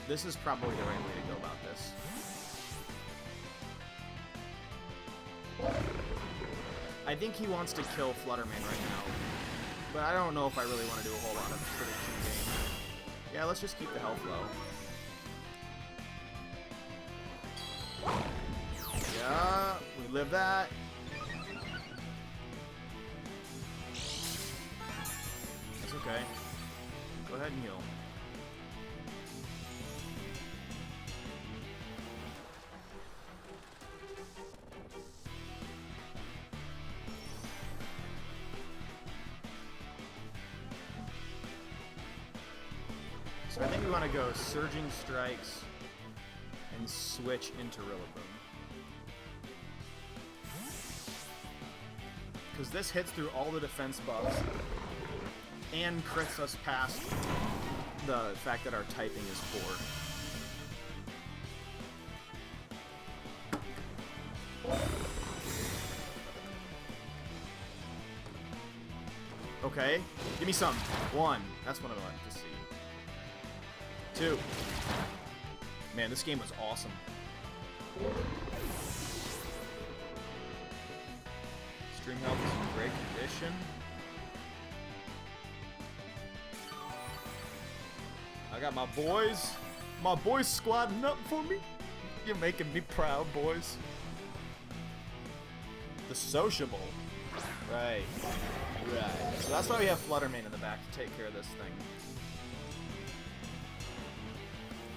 A: This is probably the right way to go about this. I think he wants to kill Flutterman right now, but I don't know if I really want to do a whole lot of prediction game. Yeah, let's just keep the health low. Yeah, we live that. That's okay. Go ahead and heal. So I think we want to go Surging Strikes and switch into Rillaboom. Because this hits through all the defense buffs and crits us past the fact that our typing is poor. Okay, give me some. 1. That's what I like to see. 2. Man, this game was awesome. Stream health is in great condition. I got my boys squatting up for me. You're making me proud, boys. The sociable. Right. Right. So that's why we have Fluttermane in the back to take care of this thing.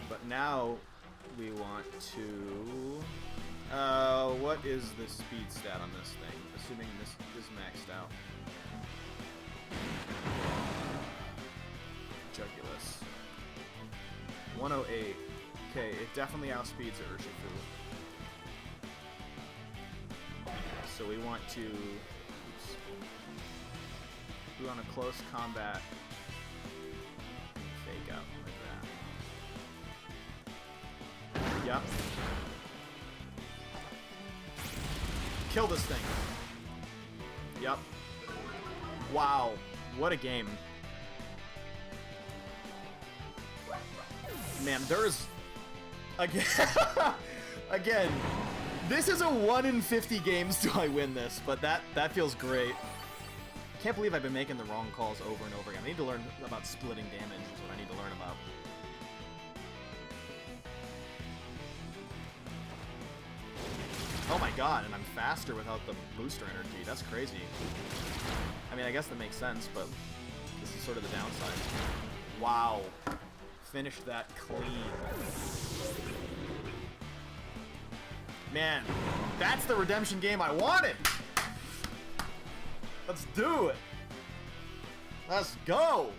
A: But now we want to... what is the speed stat on this thing? Assuming this is maxed out. Jugulus. 108. Okay, it definitely outspeeds Urshifu. So we want to... Oops. We want a close combat fake out like that. Yep. Kill this thing. Yep. Wow. What a game. Man, there's... Again... Again. This is a 1 in 50 games do I win this, but that feels great. Can't believe I've been making the wrong calls over and over again. I need to learn about splitting damage is what I need to learn about. Oh my god, and I'm faster without the booster energy. That's crazy. I mean, I guess that makes sense, but this is sort of the downside. Wow. Finished that clean. Man, that's the redemption game I wanted! Let's do it! Let's go!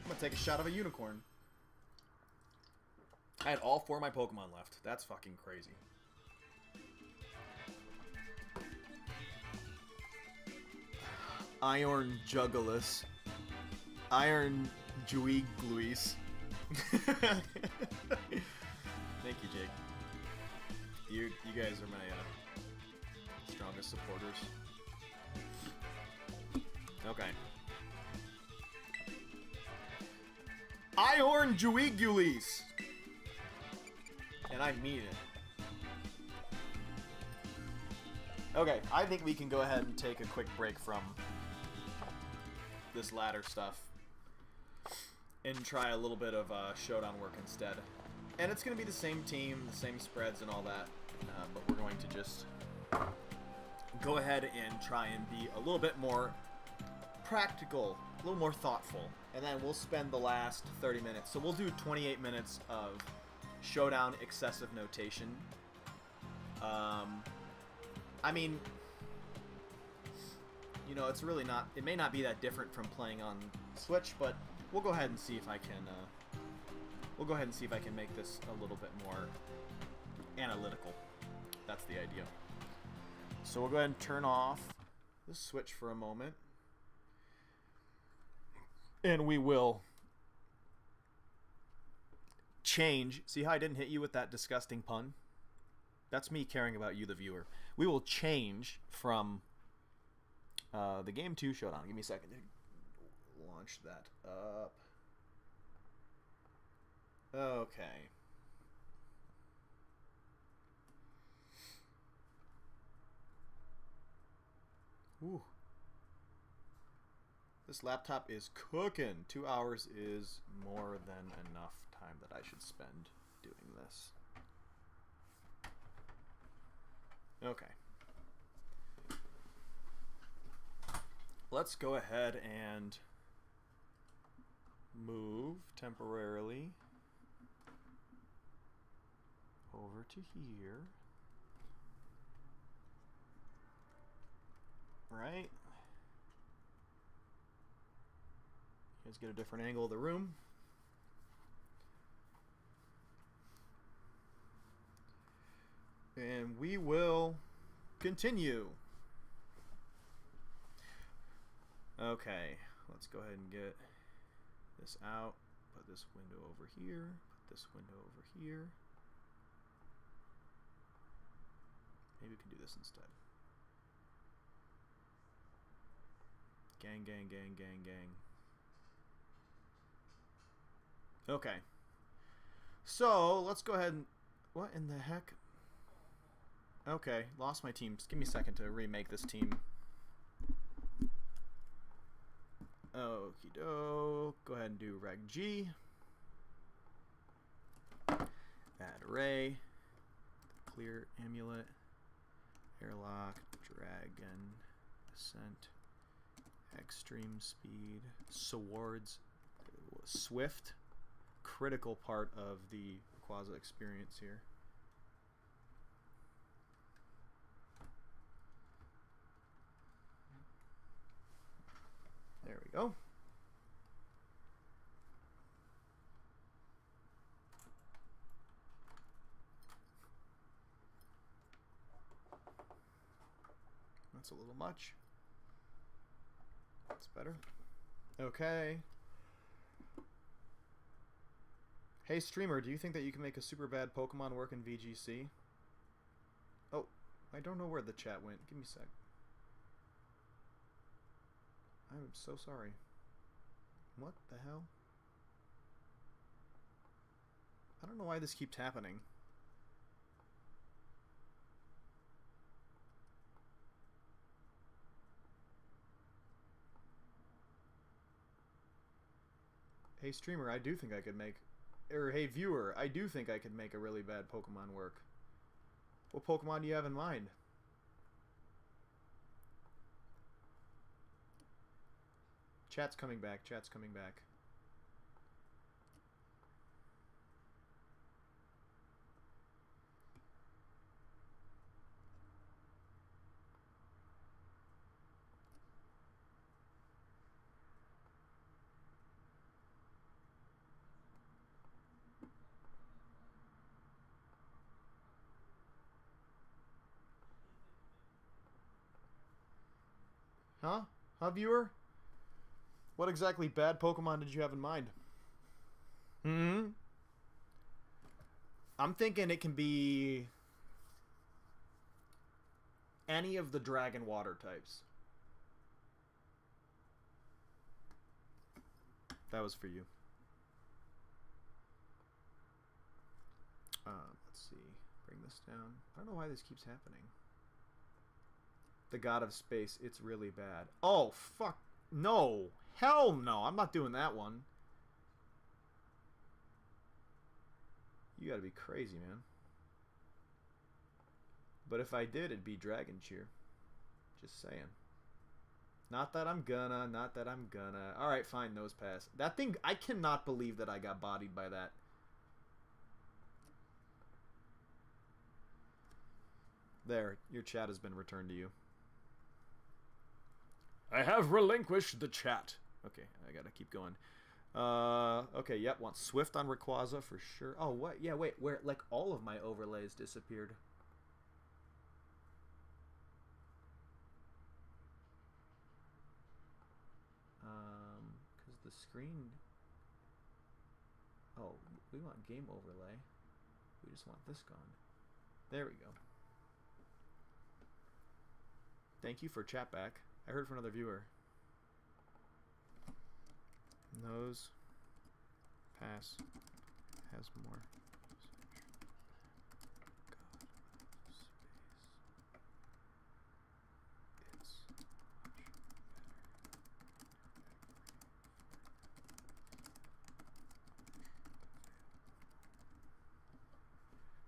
A: I'm gonna take a shot of a unicorn. I had all 4 of my Pokemon left. That's fucking crazy. Iron Jugulus. Iron Juigluis. Thank you, Jake. You guys are my strongest supporters. Okay. Iron Juigulis! And I mean it. Okay, I think we can go ahead and take a quick break from this ladder stuff and try a little bit of showdown work instead. And it's going to be the same team, the same spreads and all that, but we're going to just go ahead and try and be a little bit more practical, a little more thoughtful, and then we'll spend the last 30 minutes. So we'll do 28 minutes of showdown excessive notation. I mean, you know, it's really not, it may not be that different from playing on Switch, but we'll go ahead and see if I can, make this a little bit more analytical. That's the idea. So we'll go ahead and turn off the Switch for a moment. And we will change. See how I didn't hit you with that disgusting pun? That's me caring about you, the viewer. We will change from the Game 2 Showdown. Give me a second to launch that up. Okay. Ooh. This laptop is cooking. 2 hours is more than enough time that I should spend doing this. Okay. Let's go ahead and move temporarily over to here. Right? Let's get a different angle of the room. And we will continue. Okay, let's go ahead and get this out. Put this window over here. Put this window over here. Maybe we can do this instead. Gang, gang, gang, gang, gang. Okay. So, let's go ahead and... What in the heck? Okay, lost my team. Just give me a second to remake this team. Okie doke. Go ahead and do Reg G. Add array. Clear amulet. Airlock. Dragon Ascent. Extreme speed. Swords. Swift. Critical part of the Rayquaza experience here. There we go. That's a little much. That's better. Okay. Hey streamer, do you think that you can make a super bad Pokemon work in VGC? Oh, I don't know where the chat went. Give me a sec. I'm so sorry. What the hell? I don't know why this keeps happening. Hey streamer, I do think I could make... Or hey viewer, I do think I could make a really bad Pokemon work. What Pokemon do you have in mind? Chat's coming back, chat's coming back. Huh? Huh, viewer? What exactly bad Pokemon did you have in mind? Hmm? I'm thinking it can be any of the dragon water types. That was for you. Let's see. Bring this down. I don't know why this keeps happening. The God of Space, it's really bad. Oh, fuck. No. Hell no. I'm not doing that one. You gotta be crazy, man. But if I did, it'd be Dragon Cheer. Just saying. Not that I'm gonna. Not that I'm gonna. Alright, fine. Nose pass. That thing, I cannot believe that I got bodied by that. There. Your chat has been returned to you. I have relinquished the chat. Okay, I gotta keep going. Okay, yep, want Swift on Rayquaza for sure. Oh, what? Yeah, wait, where, like, all of my overlays disappeared. Because the screen... Oh, we want game overlay. We just want this gone. There we go. Thank you for chat back. I heard from another viewer. Nose. Pass. Has more.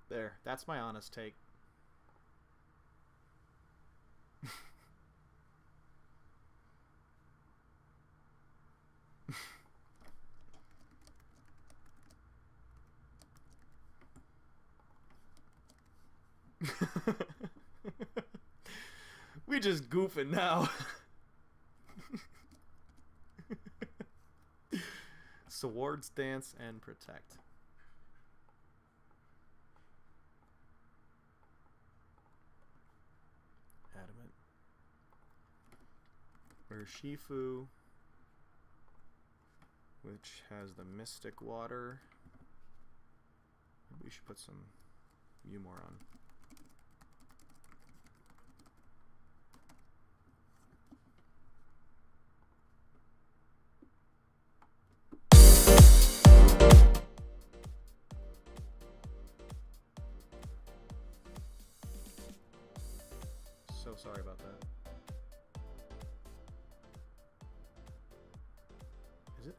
A: There. That's my honest take. We just goofing now. Swords, dance, and protect. Adamant. Urshifu, which has the Mystic Water. Maybe we should put some Umor on. So sorry about that.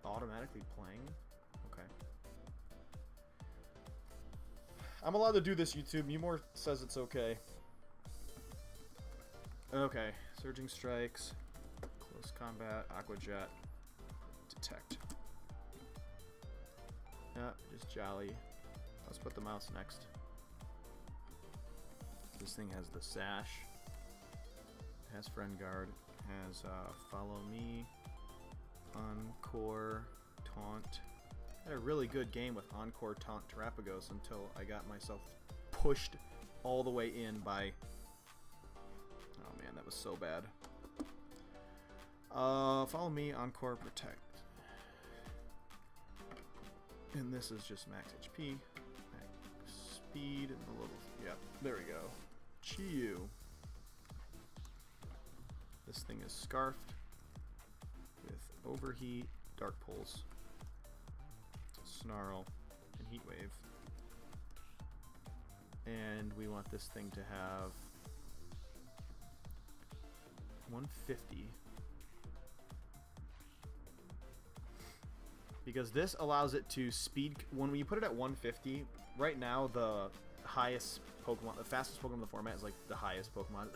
A: automatically playing? Okay. I'm allowed to do this, YouTube. Mumor says it's okay. Okay. Surging Strikes. Close Combat. Aqua Jet. Detect. Yeah, just Jolly. Let's put the mouse next. This thing has the Sash. Has Friend Guard. Has Follow Me. Encore. Taunt. I had a really good game with Encore, Taunt, Terapagos until I got myself pushed all the way in by... Oh man, that was so bad. Follow Me, Encore, Protect. And this is just max HP, max speed, and the little... Yep, there we go. Chi-Yu. This thing is Scarfed with Overheat, Dark Pulse, Snarl, and Heat Wave. And we want this thing to have 150. Because this allows it to speed... When you put it at 150, right now the highest Pokemon... The fastest Pokemon in the format is like the highest Pokemon.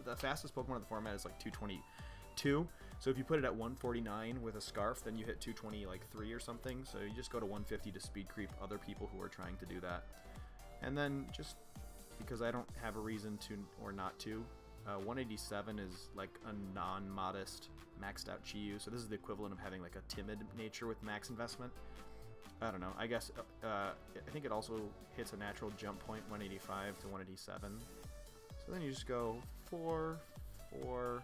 A: The fastest Pokemon in the format is like 222. So if you put it at 149 with a Scarf, then you hit 220 or something. So you just go to 150 to speed creep other people who are trying to do that. And then just because I don't have a reason to or not to, 187 is like a non-modest maxed out Chi-Yu, so this is the equivalent of having like a timid nature with max investment. I don't know, I guess I think it also hits a natural jump point 185 to 187. So then you just go 4, 4,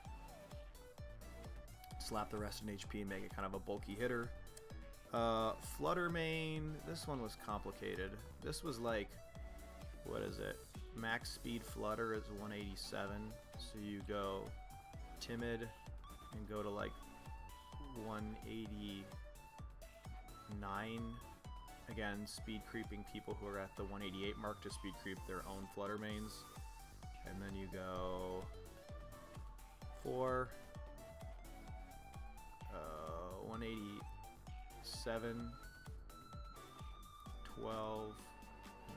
A: slap the rest in HP and make it kind of a bulky hitter. Flutter Mane, this one was complicated. This was like, what is it? Max speed Flutter is 187, so you go timid and go to like 189. Again, speed creeping people who are at the 188 mark to speed creep their own Flutter Manes. And then you go 4, 187, 12,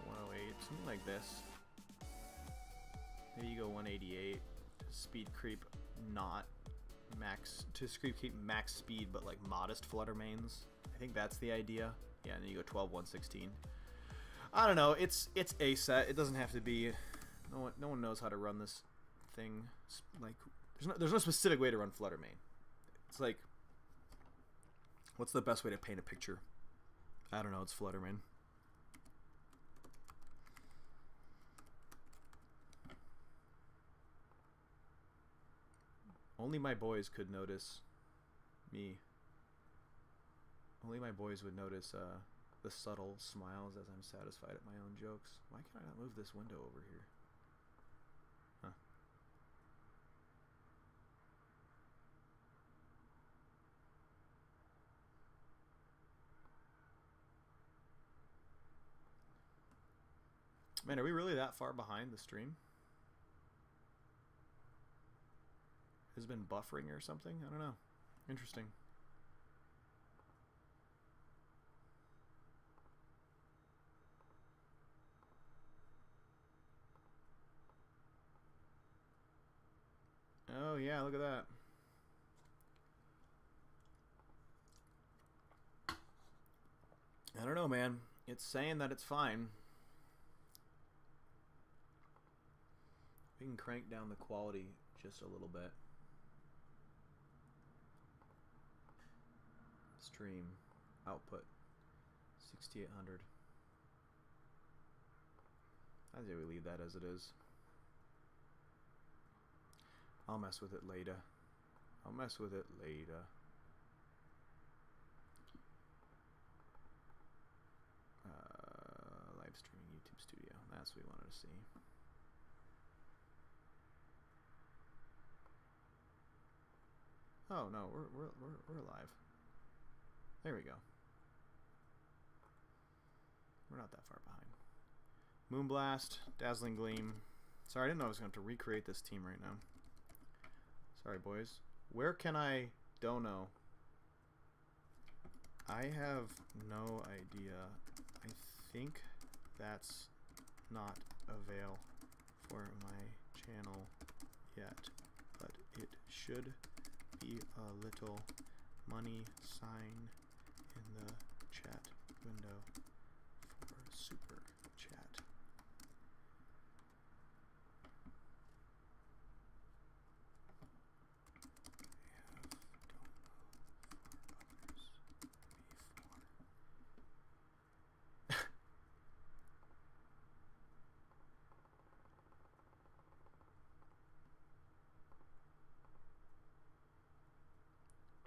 A: 108, something like this. Maybe you go 188 to speed creep not max, to speed creep max speed but like modest Flutter Manes. I think that's the idea. Yeah, and then you go 12, 116. I don't know, it's a set. It doesn't have to be. No one knows how to run this thing. Like there's no specific way to run Flutter Mane. It's like, what's the best way to paint a picture? I don't know, it's Flutter Mane. Only my boys could notice me. Only my boys would notice the subtle smiles as I'm satisfied at my own jokes. Why can't I not move this window over here? Huh. Man, are we really that far behind the stream? Has it been buffering or something? I don't know. Interesting. Oh yeah, look at that. I don't know, man. It's saying that it's fine. We can crank down the quality just a little bit. Stream output 6800. I say we leave that as it is. I'll mess with it later. I'll mess with it later. Live streaming YouTube Studio. That's what we wanted to see. Oh no, we're live. There we go. We're not that far behind. Moonblast, Dazzling Gleam. Sorry, I didn't know I was going to have to recreate this team right now. Sorry, boys. Where can I dono? I have no idea. I think that's not avail for my channel yet, but it should be a little money sign in the chat window for super chat.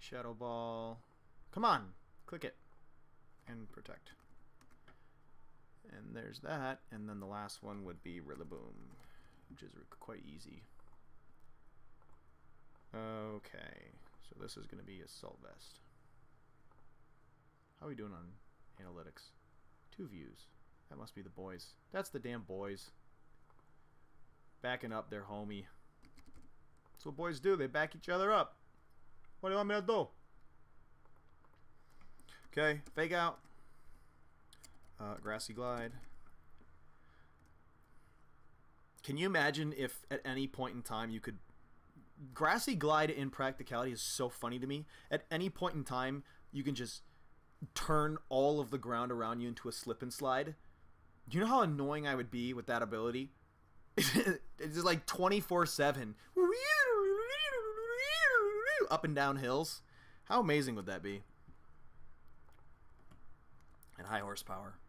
A: Shadow Ball. Come on! Click it. And protect. And there's that. And then the last one would be Rillaboom, which is quite easy. Okay. So this is going to be Assault Vest. How are we doing on analytics? 2 views. That must be the boys. That's the damn boys. Backing up their homie. That's what boys do. They back each other up. What do you want me to do? Okay, Fake Out. Grassy Glide. Can you imagine if at any point in time you could... Grassy Glide in practicality is so funny to me. At any point in time, you can just turn all of the ground around you into a slip and slide. Do you know how annoying I would be with that ability? It's just like 24/7. Up and down hills. How amazing would that be? And high horsepower.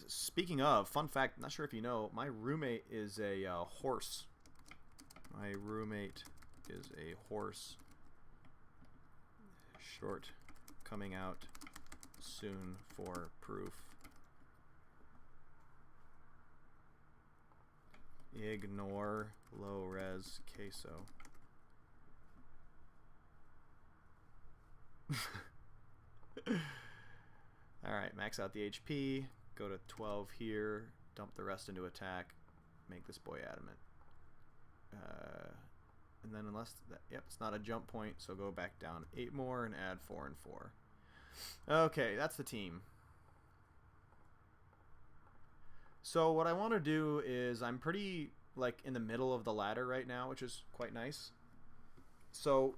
A: Speaking of, fun fact, not sure if you know, my roommate is a horse. My roommate is a horse. Short coming out soon for proof. Ignore low res queso. Alright, max out the HP, go to 12 here, dump the rest into attack, make this boy adamant. And then unless, yep, it's not a jump point, so go back down 8 more and add 4 and 4. Okay, that's the team. So what I want to do is, I'm pretty like in the middle of the ladder right now, which is quite nice. So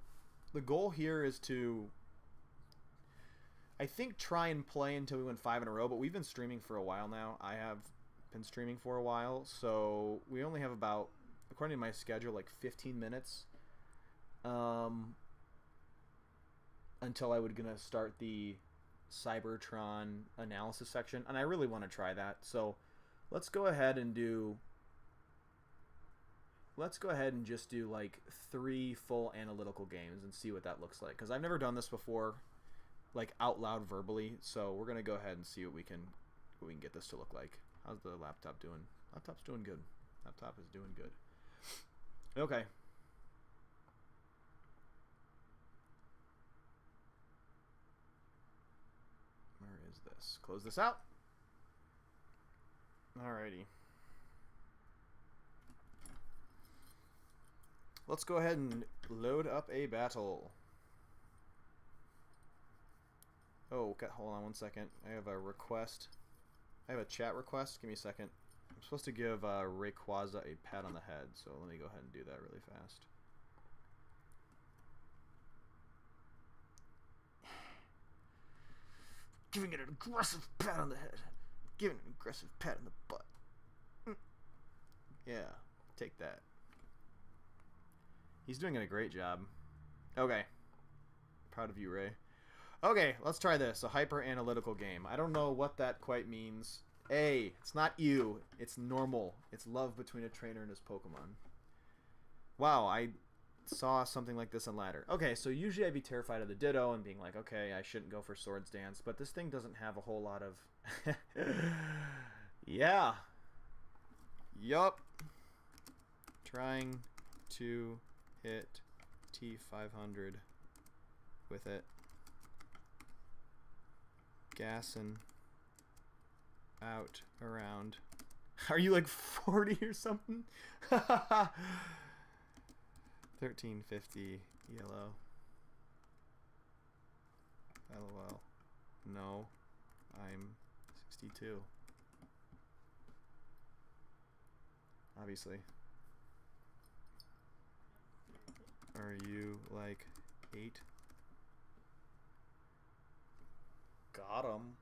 A: the goal here is to, I think, try and play until we win 5 in a row, but we've been streaming for a while now. I have been streaming for a while, so we only have about, according to my schedule, like 15 minutes until I would gonna start the Cybertron analysis section, and I really want to try that. So let's go ahead and just do like 3 full analytical games and see what that looks like, because I've never done this before, like out loud verbally. So we're gonna go ahead and see what we can get this to look like. How's the laptop doing? Laptop's doing good. Laptop is doing good. Okay. Where is this? Close this out. Alrighty. Let's go ahead and load up a battle. Oh, okay, hold on one second. I have a request. I have a chat request. Give me a second. I'm supposed to give Rayquaza a pat on the head, so let me go ahead and do that really fast. Giving it an aggressive pat on the head. Giving it an aggressive pat on the butt. Yeah, take that. He's doing a great job. Okay. Proud of you, Ray. Okay, let's try this. A hyper-analytical game. I don't know what that quite means. Hey, it's not you. It's normal. It's love between a trainer and his Pokemon. Wow, I saw something like this on ladder. Okay, so usually I'd be terrified of the Ditto and being like, okay, I shouldn't go for Swords Dance, but this thing doesn't have a whole lot of... Yeah. Yup. Trying to hit T500 with it. Gassing out around. Are you like 40 or something? 1350 yellow. LOL. No, I'm 62. Obviously. Are you like 8? Got him.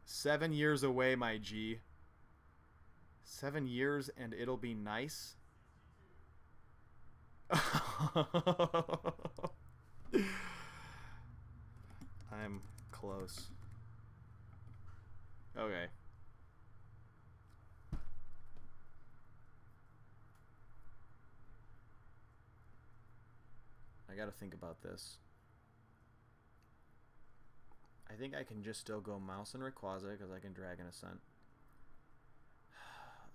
A: "7 years away, my G. 7 years and it'll be nice." I'm close. Okay. I gotta think about this. I think I can just still go Mouse and Rayquaza because I can Dragon Ascent.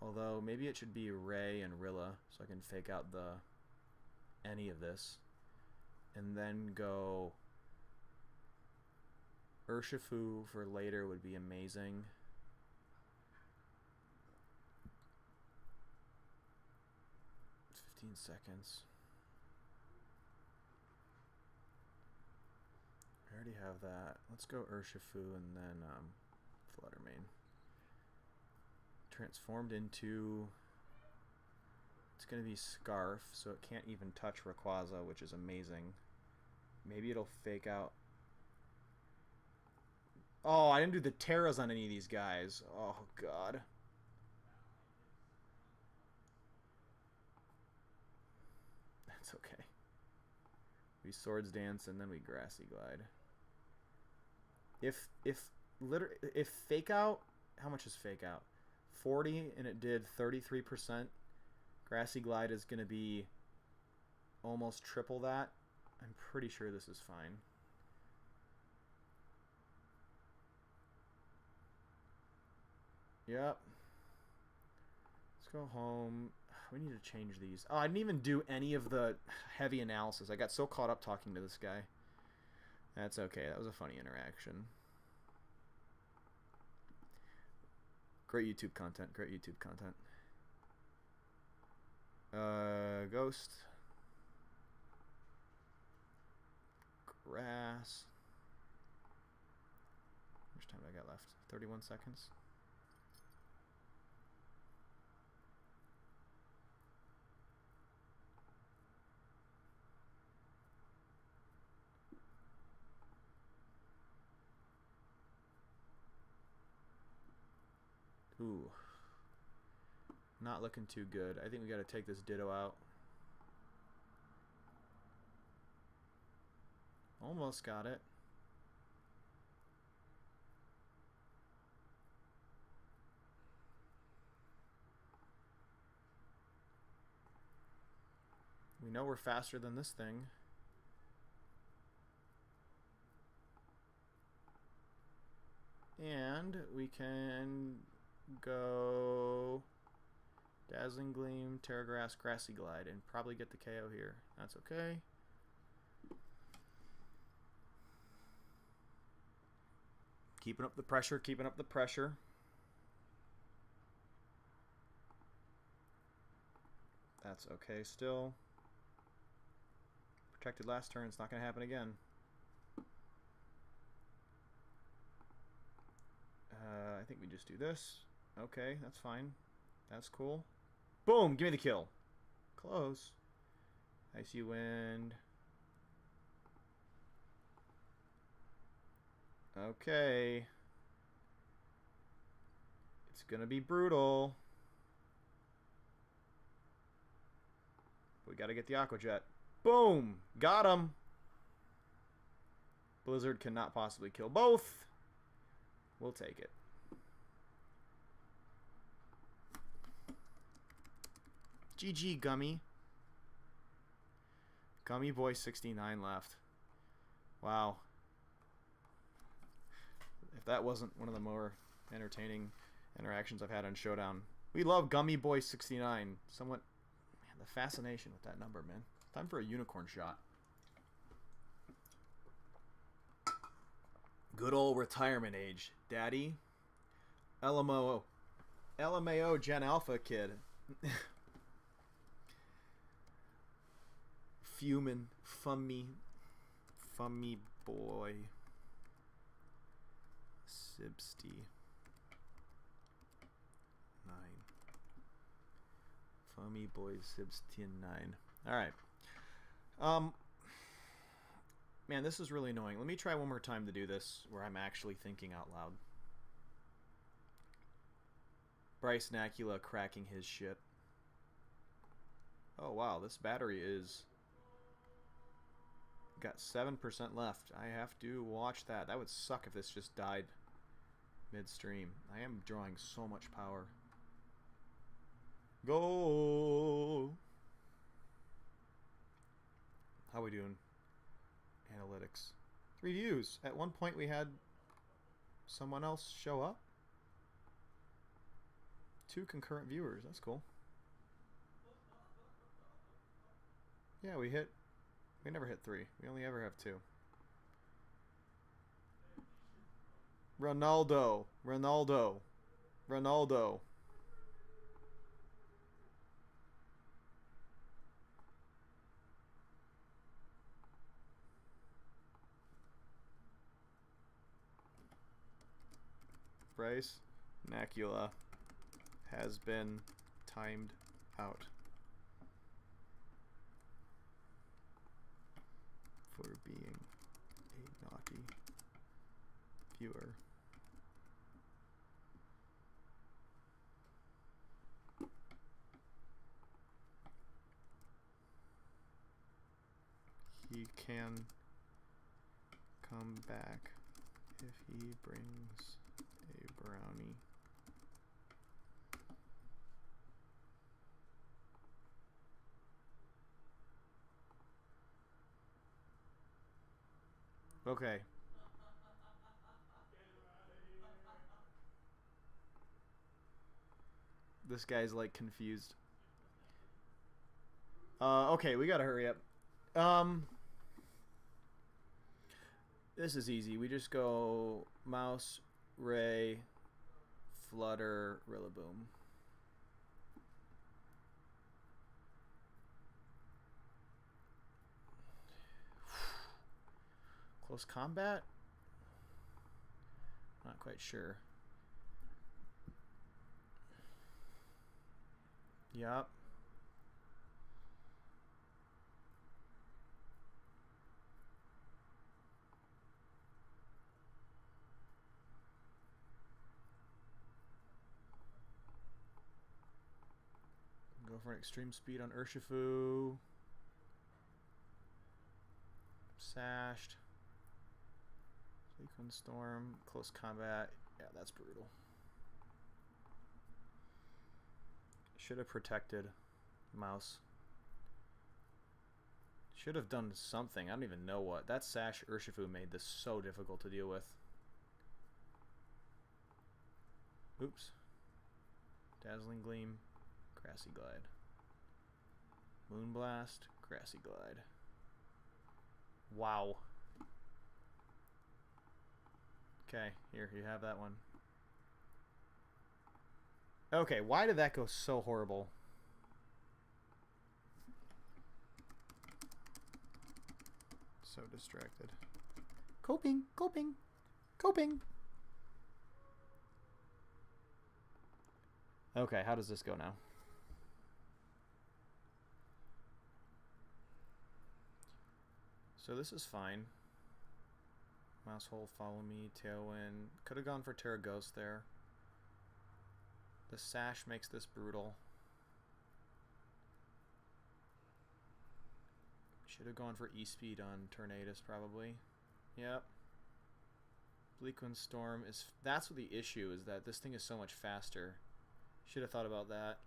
A: Although maybe it should be Ray and Rilla so I can fake out any of this. And then go Urshifu for later would be amazing. It's 15 seconds. I already have that. Let's go Urshifu and then Fluttermane. Transformed into... It's going to be Scarf, so it can't even touch Rayquaza, which is amazing. Maybe it'll fake out... Oh, I didn't do the Terras on any of these guys. Oh, God. That's okay. We Swords Dance and then we Grassy Glide. If Fake Out... How much is Fake Out? 40 and it did 33%. Grassy Glide is going to be almost triple that. I'm pretty sure this is fine. Yep. Let's go home. We need to change these. Oh, I didn't even do any of the heavy analysis. I got so caught up talking to this guy. That's okay. That was a funny interaction. Great YouTube content. Great YouTube content. Ghost. Grass. How much time do I got left? 31 seconds. Ooh. Not looking too good. I think we got to take this Ditto out. Almost got it. We know we're faster than this thing. And we can go Dazzling Gleam, Terra Grass, Grassy Glide, and probably get the KO here. That's okay. Keeping up the pressure, keeping up the pressure. That's okay still. Protected last turn, it's not going to happen again. I think we just do this. Okay, that's fine. That's cool. Boom! Give me the kill. Close. Icy Wind. Okay. It's gonna be brutal. We gotta get the Aqua Jet. Boom! Got him! Blizzard cannot possibly kill both. We'll take it. GG, Gummy. Gummy Boy 69 left. Wow. If that wasn't one of the more entertaining interactions I've had on Showdown. We love Gummy Boy 69. Somewhat... Man, the fascination with that number, man. Time for a unicorn shot. Good old retirement age, Daddy. LMAO Gen Alpha kid. fuming. Fummy boy. Sibsty. 9. Fummy boy Sibsty 9. Alright. Man, this is really annoying. Let me try one more time to do this where I'm actually thinking out loud. Bryce Nacula cracking his shit. Oh wow, this battery is... got 7% left. I have to watch that. That would suck if this just died midstream. I am drawing so much power. Go! How we doing? Analytics. 3 views. At one point we had someone else show up. 2 concurrent viewers. That's cool. Yeah, we never hit 3. We only ever have 2. Ronaldo. Bryce Nacula has been timed out for being a naughty viewer. He can come back if he brings a brownie. Okay. This guy's like confused. Okay, we gotta hurry up. This is easy. We just go mouse, ray, flutter, rillaboom. Close combat? Not quite sure. Yup. Go for an extreme speed on Urshifu. Sashed. Sequence Storm. Close combat. Yeah, that's brutal. Should have protected mouse. Should have done something. I don't even know what. That Sash Urshifu made this so difficult to deal with. Oops. Dazzling Gleam. Grassy Glide. Moonblast. Grassy Glide. Wow. Okay, here, you have that one. Okay, why did that go so horrible? So distracted. Coping. Okay, how does this go now? So this is fine. Mouse hole, follow me, Tailwind. Could have gone for Terra Ghost there. The Sash makes this brutal. Should have gone for E-Speed on Tornadus probably. Yep. Bleakwind Storm is... That's what the issue is, that this thing is so much faster. Should have thought about that.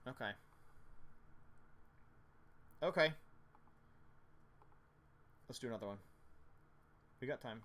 A: Okay. Okay. Let's do another one. We got time.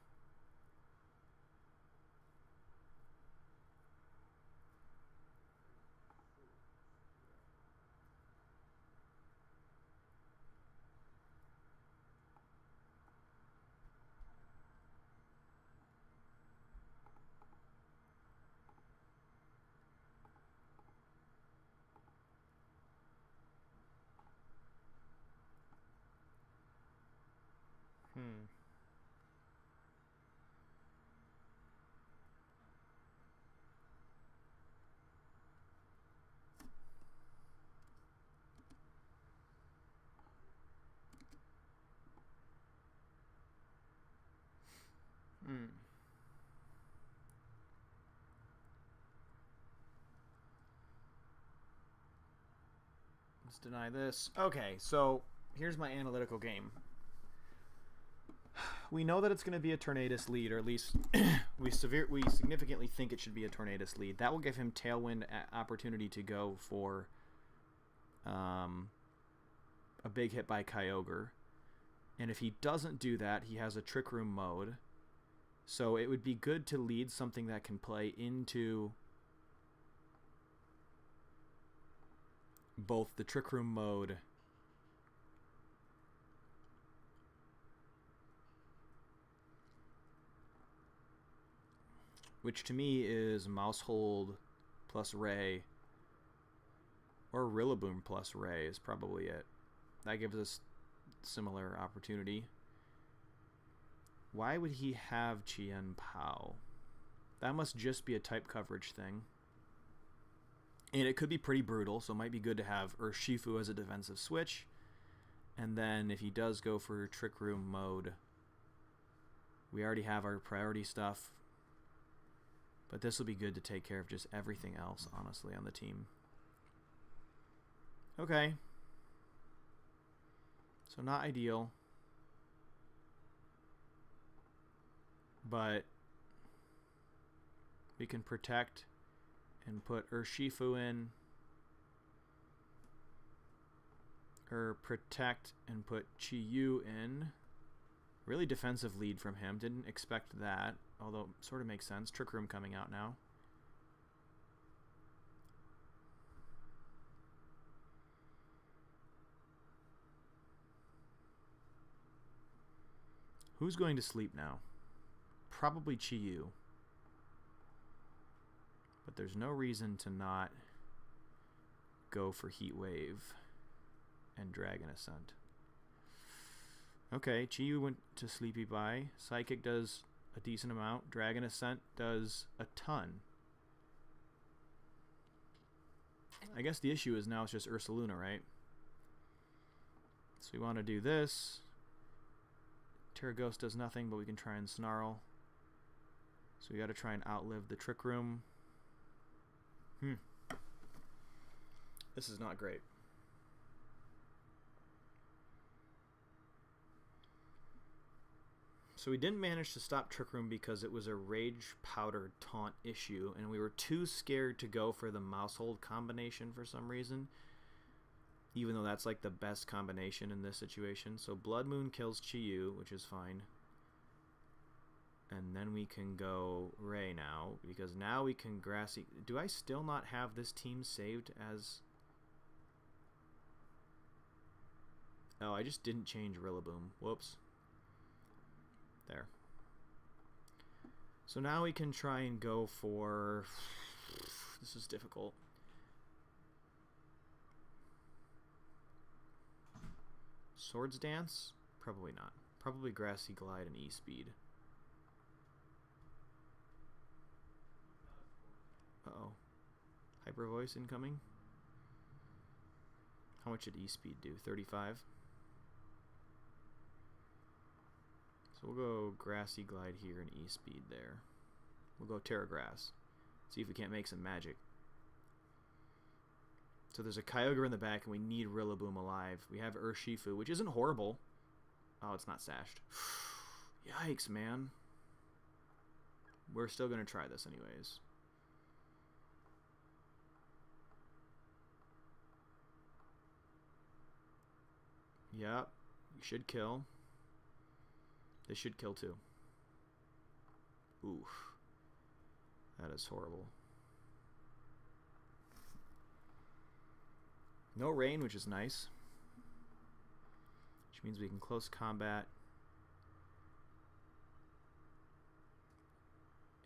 A: Let's deny this. Okay, so here's my analytical game. We know that it's going to be a Tornadus lead, or at least we significantly think it should be a Tornadus lead. That will give him Tailwind opportunity to go for a big hit by Kyogre. And if he doesn't do that, he has a Trick Room mode. So it would be good to lead something that can play into both the Trick Room mode which to me is Mousehold plus Ray, or Rillaboom plus Ray is probably it. That gives us similar opportunity. Why would he have Chien Pao? That must just be a type coverage thing. And it could be pretty brutal, so it might be good to have Urshifu as a defensive switch. And then if he does go for Trick Room mode, we already have our priority stuff. But this will be good to take care of just everything else, honestly, on the team. Okay. So not ideal. But we can protect and put Urshifu in. Or protect and put Chi-Yu in. Really defensive lead from him. Didn't expect that. Although it sort of makes sense. Trick Room coming out now. Who's going to sleep now? Probably Chi-Yu. But there's no reason to not go for Heat Wave and Dragon Ascent. Okay, Chi-Yu went to Sleepy Bye. Psychic does a decent amount. Dragon Ascent does a ton. I guess the issue is now it's just Ursaluna, right? So we want to do this. Terra Ghost does nothing, but we can try and Snarl. So we got to try and outlive the Trick Room. This is not great. So we didn't manage to stop Trick Room because it was a Rage Powder taunt issue, and we were too scared to go for the Mousehold combination for some reason, even though that's like the best combination in this situation. So Blood Moon kills Chi-Yu, which is fine. And then we can go Ray now, because now we can Grassy... Do I still not have this team saved as... Oh, I just didn't change Rillaboom. Whoops. There. So now we can try and go for... This is difficult. Swords Dance? Probably not. Probably Grassy Glide and E-Speed. Uh-oh. Hyper Voice incoming. How much did E-Speed do? 35? So we'll go Grassy Glide here and E-Speed there. We'll go Terra Grass. See if we can't make some magic. So there's a Kyogre in the back and we need Rillaboom alive. We have Urshifu, which isn't horrible. Oh, it's not sashed. Yikes, man. We're still going to try this anyways. Yep, you should kill. They should kill too. Oof. That is horrible. No rain, which is nice. Which means we can close combat.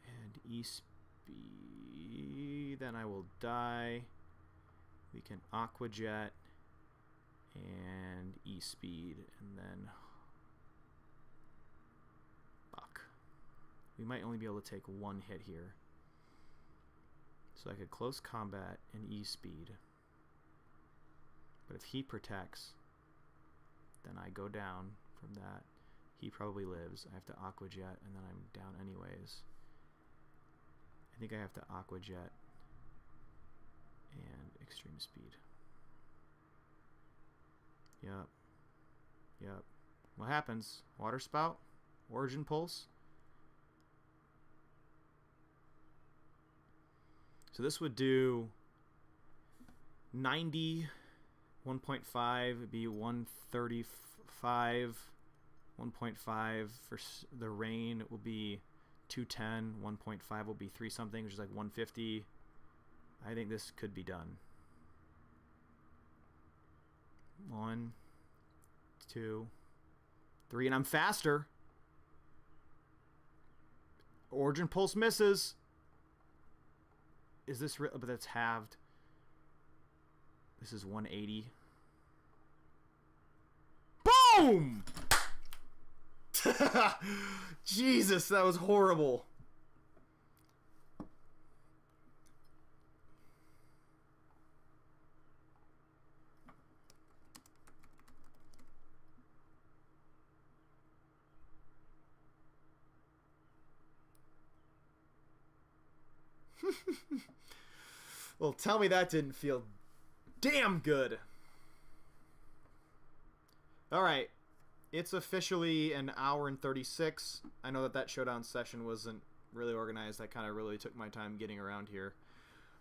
A: And E-Speed. Then I will die. We can Aqua Jet. And E-Speed. And then... Buck. We might only be able to take one hit here. So I could close combat and E-Speed. But if he protects, then I go down from that. He probably lives. I have to Aqua Jet, and then I'm down anyways. I think I have to Aqua Jet and Extreme Speed. Yep. Yep. What happens? Water Spout? Origin Pulse? So this would do 90, 1.5 would be 135, 1.5 for the rain will be 210, 1.5 will be 3 something, which is like 150. I think this could be done. 1, 2, 3, and I'm faster. Origin Pulse misses. Is this real? But that's halved. This is 180. Boom! Jesus, that was horrible. Well, tell me that didn't feel damn good. Alright. It's officially an hour and 36. I know that showdown session wasn't really organized. I kind of really took my time getting around here.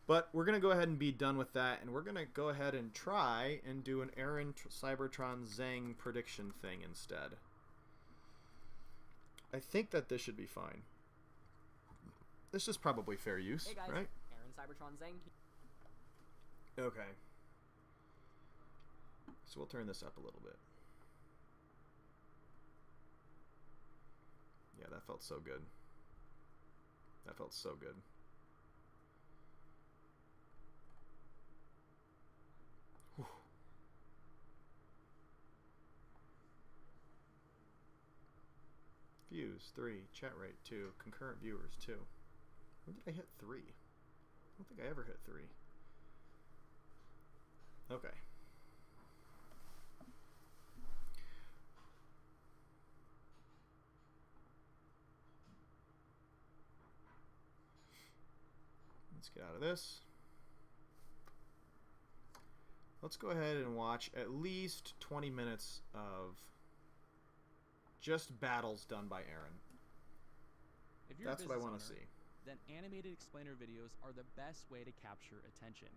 A: But we're going to go ahead and be done with that. And we're going to go ahead and try and do an Aaron Cybertron Zang prediction thing instead. I think that this should be fine. This is probably fair use,
B: hey guys,
A: right?
B: Aaron Cybertron Zang.
A: Okay. So we'll turn this up a little bit. Yeah, that felt so good. That felt so good. Whew. Views 3, chat rate 2, concurrent viewers 2. When did I hit 3? I don't think I ever hit 3. Okay. Let's get out of this. Let's go ahead and watch at least 20 minutes of just battles done by Aaron.
C: If you're
A: That's what I want to see.
C: Then animated explainer videos are the best way to capture attention.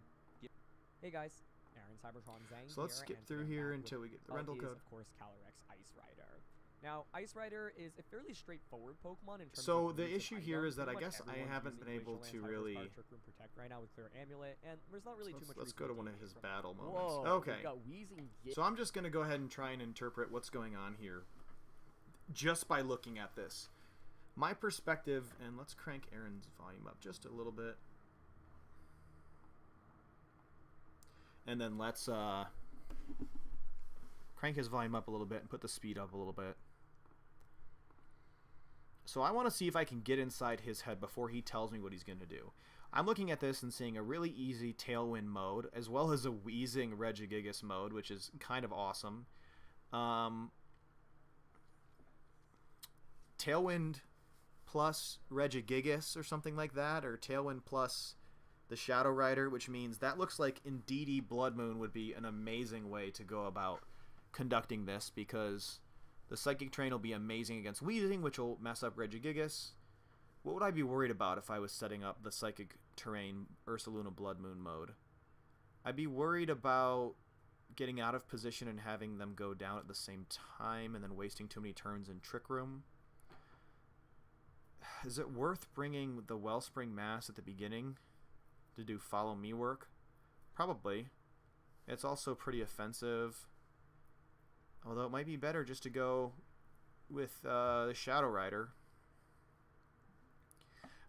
B: Hey guys, Aaron Cybertron Zang.
A: So let's skip through here until we get the rental code.
B: Of course, Calyrex Ice Rider. Now, Ice Rider is a fairly straightforward Pokemon in terms
A: so
B: of
A: the issue here is that I guess I haven't been able to really.
B: Trick Room Protect right now with Clear Amulet, and there's not really too much.
A: Let's go to one of his battle moments.
B: Whoa,
A: okay.
B: Got Wheezing.
A: So I'm just gonna go ahead and try and interpret what's going on here, just by looking at this. My perspective, and let's crank Aaron's volume up just a little bit. And then let's crank his volume up a little bit and put the speed up a little bit. So I want to see if I can get inside his head before he tells me what he's going to do. I'm looking at this and seeing a really easy Tailwind mode, as well as a Wheezing Regigigas mode, which is kind of awesome. Tailwind plus Regigigas or something like that, or Tailwind plus the Shadow Rider, which means that looks like Indeedee Blood Moon would be an amazing way to go about conducting this, because the Psychic Terrain will be amazing against Wheezing, which will mess up Regigigas. What would I be worried about if I was setting up the Psychic Terrain Ursaluna Blood Moon mode? I'd be worried about getting out of position and having them go down at the same time and then wasting too many turns in Trick Room. Is it worth bringing the Wellspring Mass at the beginning to do Follow Me work? Probably. It's also pretty offensive. Although it might be better just to go with the Shadow Rider.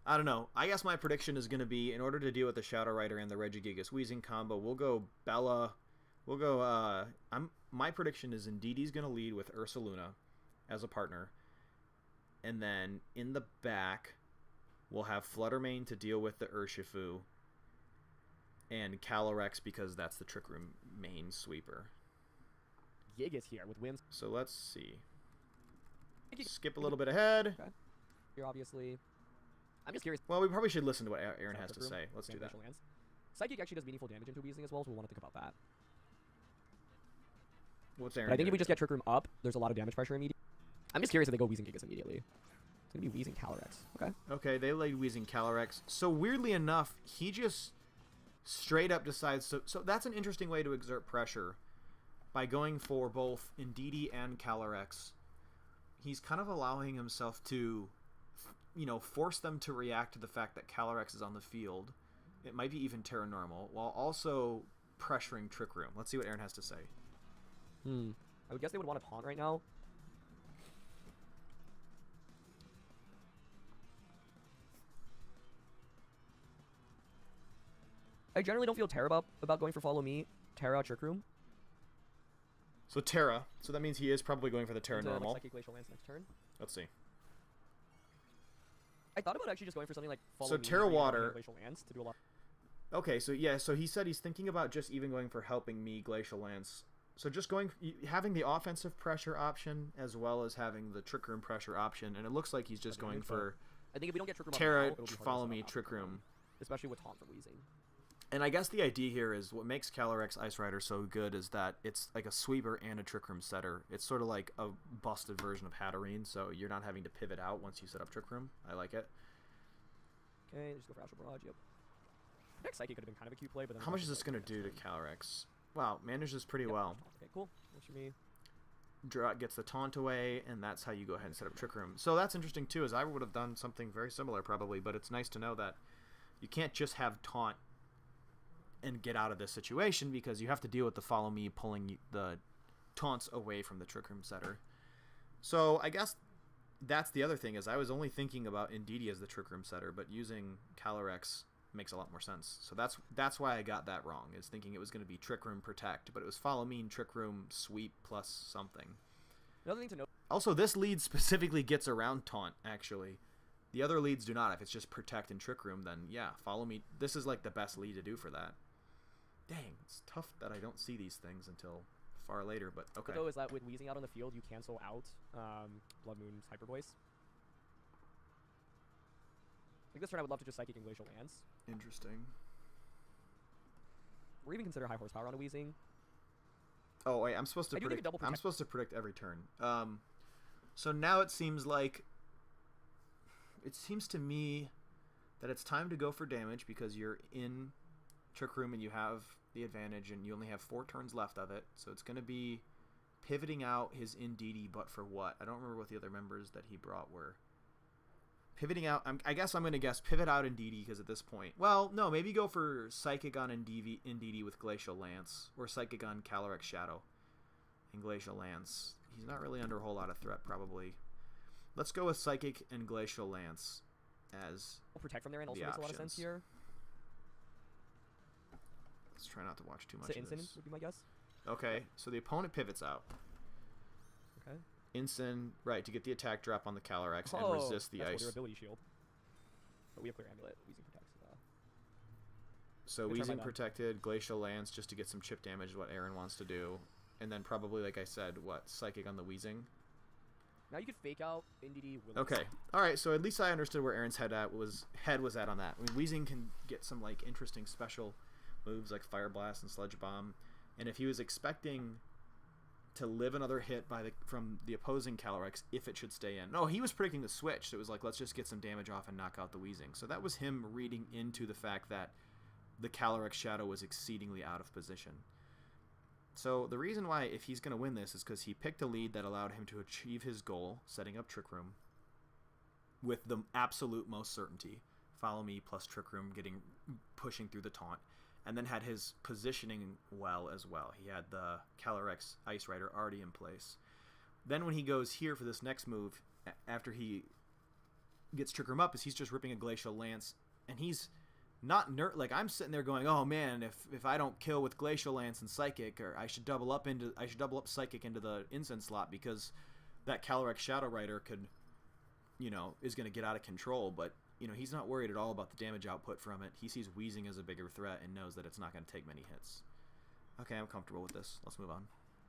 A: I don't know. I guess my prediction is going to be, in order to deal with the Shadow Rider and the Regigigas Wheezing combo, we'll go Bella. We'll go... my prediction is Indeedee's going to lead with Ursaluna as a partner. And then in the back, we'll have Fluttermane to deal with the Urshifu. And Calyrex, because that's the Trick Room main sweeper.
B: Gigas here with Whims.
A: So let's see. skip a little bit ahead.
B: Okay. Here, obviously. I'm just curious.
A: Well, we probably should listen to what Aaron has to
B: Trick Room,
A: say. Let's do that.
B: Glacial Lance. Psychic actually does meaningful damage into Weezing as well, so we'll want to think about that.
A: What's Aaron
B: But I think if
A: gonna
B: we just
A: do?
B: get Trick Room up, there's a lot of damage pressure immediately. I'm just curious if they go Weezing Gigas immediately. It's going to be Weezing Calyrex. Okay.
A: Okay, they laid Weezing Calyrex. So weirdly enough, he just straight up decides. So that's an interesting way to exert pressure by going for both Indeedee and Calyrex. He's kind of allowing himself to, force them to react to the fact that Calyrex is on the field. It might be even Terra Normal, while also pressuring Trick Room. Let's see what Aaron has to say.
B: I would guess they would want to taunt right now. I generally don't feel Terra about going for Follow Me, Terra, Trick Room.
A: So Terra. So that means he is probably going for the Terra
B: Into, like,
A: Normal.
B: Psychic Glacial Lance next turn.
A: Let's see.
B: I thought about actually just going for something like Follow
A: So
B: Me,
A: Terra
B: bring down
A: Water-
B: Glacial Lance to do a lot.
A: Okay, so yeah, so he said he's thinking about just even going for Helping Me Glacial Lance. So just having the offensive pressure option as well as having the Trick Room pressure option, and it looks like he's just going for
B: I think if we don't get Trick Room
A: Terra,
B: up now, it'll be hard to
A: Follow
B: set
A: Me,
B: up
A: Trick
B: for them,
A: Room.
B: especially with taunt from Weezing.
A: And I guess the idea here is what makes Calyrex Ice Rider so good is that it's like a sweeper and a Trick Room setter. It's sort of like a busted version of Hatterene, so you're not having to pivot out once you set up Trick Room. I like it.
B: Okay, just go for Astral Barrage, yep. Next Psychic could have been kind of a cute play, but then...
A: How much is this going to do to Calyrex? Wow, manages pretty well.
B: Okay, cool. Works for me.
A: Gets the taunt away, and that's how you go ahead and set up Trick Room. So that's interesting too, as I would have done something very similar probably, but it's nice to know that you can't just have taunt and get out of this situation, because you have to deal with the Follow Me pulling the taunts away from the Trick Room setter. So I guess that's the other thing, is I was only thinking about Indeedee as the Trick Room setter, but using Calyrex makes a lot more sense. So that's why I got that wrong, is thinking it was going to be Trick Room Protect, but it was Follow Me and Trick Room Sweep plus something.
B: Another thing to note...
A: Also, this lead specifically gets around Taunt, actually. The other leads do not. If it's just Protect and Trick Room, then yeah, Follow Me. This is like the best lead to do for that. Dang, it's tough that I don't see these things until far later, but okay.
B: Though is that with Weezing out on the field, you cancel out Blood Moon's Hyper Voice. Like this turn, I would love to just Psychic and Glacial Lance.
A: Interesting.
B: Or even consider High Horsepower on a Weezing.
A: Oh wait, I'm supposed to
B: I do think a
A: predict.
B: double
A: I'm
B: protect-
A: supposed to predict every turn. So now it seems to me that it's time to go for damage, because you're in Trick Room and you have the advantage, and you only have 4 turns left of it. So it's going to be pivoting out his Indeedee, but for what? I don't remember what the other members that he brought were. Pivoting out, I guess I'm going to guess pivot out Indeedee, because at this point, well, no, maybe go for Psychic on Indeedee with Glacial Lance, or Psychic on Calyrex Shadow and Glacial Lance. He's not really under a whole lot of threat, probably. Let's go with Psychic and Glacial Lance as
B: We'll Protect from there and also
A: the
B: makes a lot of sense
A: options.
B: here.
A: Let's try not to watch too much
B: So
A: of
B: Instant
A: this.
B: would be my guess.
A: Okay, so the opponent pivots out.
B: Okay.
A: Instant, right, to get the attack drop on the Calyrex and
B: Oh,
A: resist the
B: that's
A: ice.
B: Your ability shield. But we have Clear Amulet. Weezing protects.
A: So
B: Good turn by
A: Weezing
B: them.
A: protected, Glacial Lance just to get some chip damage is what Aaron wants to do. And then probably, like I said, Psychic on the Weezing.
B: Now you could fake out Indeedee.
A: Okay. Alright, so at least I understood where Aaron's head was at on that. I mean, Weezing can get some like interesting special moves like Fire Blast and Sludge Bomb. And if he was expecting to live another hit from the opposing Calyrex, if it should stay in. No, he was predicting the switch. So it was like, let's just get some damage off and knock out the Weezing. So that was him reading into the fact that the Calyrex Shadow was exceedingly out of position. So the reason why, if he's going to win this, is because he picked a lead that allowed him to achieve his goal, setting up Trick Room, with the absolute most certainty. Follow Me plus Trick Room pushing through the taunt. And then had his positioning well as well. He had the Calyrex Ice Rider already in place. Then when he goes here for this next move, after he gets Trick Room up, is he's just ripping a Glacial Lance, and he's not like I'm sitting there going, oh man, if I don't kill with Glacial Lance and Psychic, or I should double up Psychic into the Instant slot, because that Calyrex Shadow Rider could, is going to get out of control. But he's not worried at all about the damage output from it. He sees Weezing as a bigger threat and knows that it's not going to take many hits. Okay, I'm comfortable with this. Let's move on.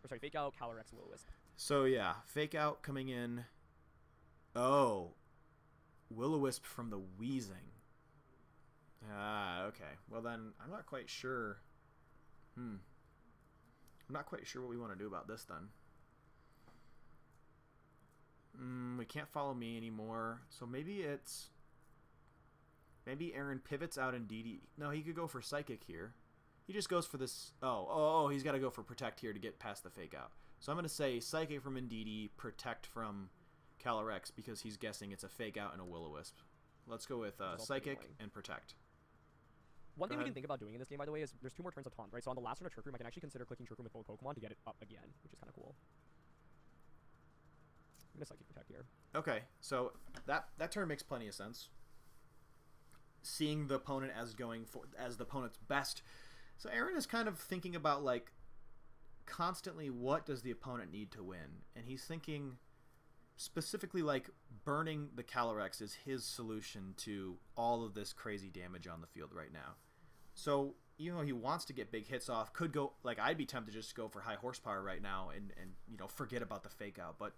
B: Or sorry, fake out Calyrex Will-O-Wisp.
A: So yeah, fake out coming in. Oh. Will-O-Wisp from the Wheezing. Ah, okay. Well then, I'm not quite sure. I'm not quite sure what we want to do about this then. We can't follow me anymore. So maybe it's... Maybe Aaron pivots out in DD. No, he could go for Psychic here. He just goes for this... Oh, he's got to go for Protect here to get past the Fake Out. So I'm going to say Psychic from Indeedee, Protect from Calyrex, because he's guessing it's a Fake Out and a Will-O-Wisp. Let's go with Psychic and Protect.
B: One thing we can think about doing in this game, by the way, is there's 2 more turns of Taunt, right? So on the last turn of Trick Room, I can actually consider clicking Trick Room with both Pokemon to get it up again, which is kind of cool. I'm going to Psychic Protect here.
A: Okay, so that turn makes plenty of sense. Seeing the opponent as the opponent's best. So Aaron is kind of thinking about, like, constantly what does the opponent need to win, and he's thinking specifically like burning the Calyrex is his solution to all of this crazy damage on the field right now. So even though he wants to get big hits off, could go, like, I'd be tempted to just go for high horsepower right now and you know, forget about the Fake Out, but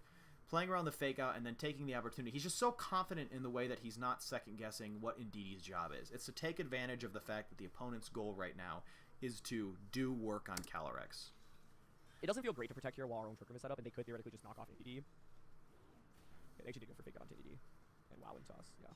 A: playing around the Fake Out and then taking the opportunity, he's just so confident in the way that he's not second guessing what Indeedee's job is. It's to take advantage of the fact that the opponent's goal right now is to do work on Calyrex.
B: It doesn't feel great to Protect here while our own Trick Room is set up, and they could theoretically just knock off Indeedee. Yeah, they actually did go for Fake Out on Indeedee. And wow, and toss, yeah.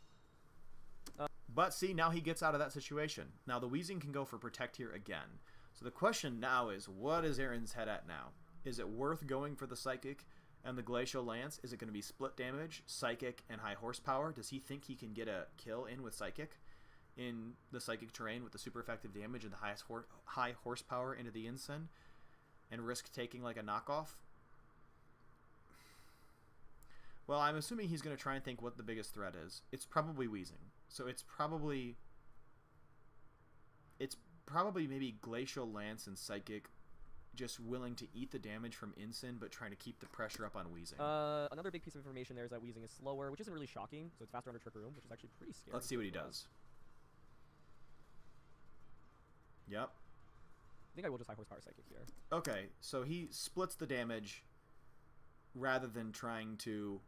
A: But see, now he gets out of that situation. Now the Weezing can go for Protect here again. So the question now is, what is Aaron's head at now? Is it worth going for the Psychic and the Glacial Lance? Is it going to be split damage, Psychic, and high horsepower? Does he think he can get a kill in with Psychic in the Psychic terrain with the super effective damage and the high horsepower into the Incen and risk taking like a knockoff? Well, I'm assuming he's going to try and think what the biggest threat is. It's probably Weezing. So it's probably maybe Glacial Lance and Psychic just willing to eat the damage from Incen, but trying to keep the pressure up on Weezing.
B: Another big piece of information there is that Weezing is slower, which isn't really shocking. So it's faster under Trick Room, which is actually pretty scary.
A: Let's see what he does. Yep.
B: I think I will just high horsepower Psychic here.
A: Okay, so he splits the damage rather than trying to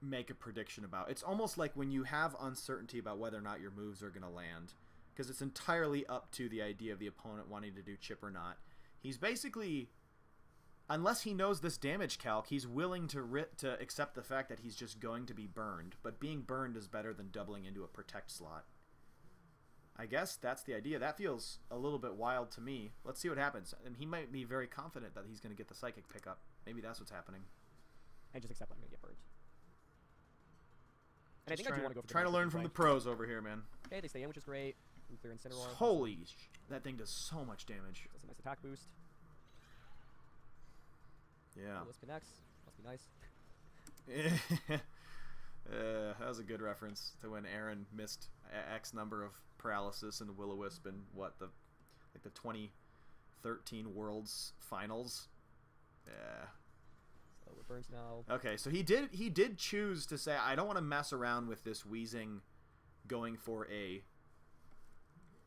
A: make a prediction about. It's almost like when you have uncertainty about whether or not your moves are going to land, because it's entirely up to the idea of the opponent wanting to do chip or not. He's basically, unless he knows this damage calc, he's willing to accept the fact that he's just going to be burned, but being burned is better than doubling into a Protect slot. I guess that's the idea. That feels a little bit wild to me. Let's see what happens. And he might be very confident that he's going to get the Psychic pickup. Maybe that's what's happening.
B: And just accept I'm going to get burnt. And
A: just
B: I think I do want to go for
A: trying to learn from the pros over here, man.
B: Okay, they stay in, which is great. Nuclear Incineroar.
A: Holy that thing does so much damage.
B: That's a nice attack boost.
A: Yeah.
B: Wisp connects. Must be nice.
A: That was a good reference to when Aaron missed X number of paralysis in Will-O-Wisp in what, the 2013 Worlds Finals. Yeah.
B: So it burns now.
A: Okay, so he did choose to say, I don't want to mess around with this Weezing going for a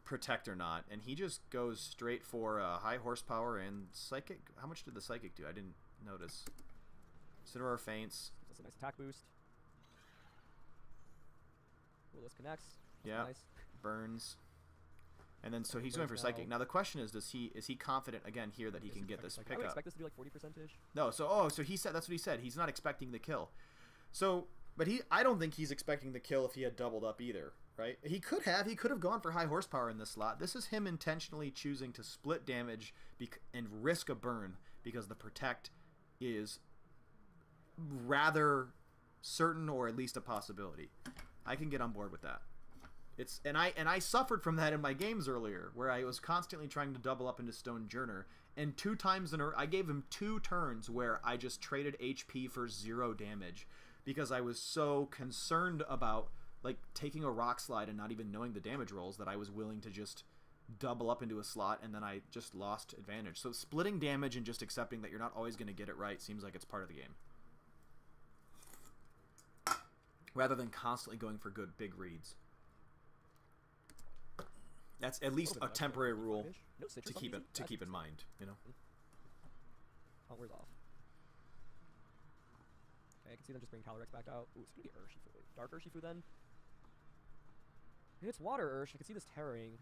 A: Protect or not, and he just goes straight for high horsepower and Psychic. How much did the Psychic do? I didn't notice. Incineroar faints.
B: That's a nice attack boost. Will-O-Wisp connects.
A: Yeah.
B: Nice.
A: Burns. And then so he's going for Psychic. Now the question is he confident again here that he can get this
B: I would
A: pickup?
B: expect this to be like 40%ish.
A: No, so he said that's what he said. He's not expecting the kill. So, but I don't think he's expecting the kill if he had doubled up either, right? He could have gone for high horsepower in this slot. This is him intentionally choosing to split damage and risk a burn because the Protect is rather certain, or at least a possibility. I can get on board with that. And I suffered from that in my games earlier, where I was constantly trying to double up into Stone Journer, and 2 times I gave him 2 turns where I just traded HP for 0 damage because I was so concerned about like taking a Rock Slide and not even knowing the damage rolls that I was willing to just double up into a slot, and then I just lost advantage. So splitting damage and just accepting that you're not always going to get it right seems like it's part of the game, rather than constantly going for good big reads. That's at least a temporary rule to keep in mind, you know.
B: Oh, where's off? Okay, I can see them just bring Calyrex back out. Ooh, it's gonna be Urshifu. Dark Urshifu then. It's Water Ursh. I can see this terroring.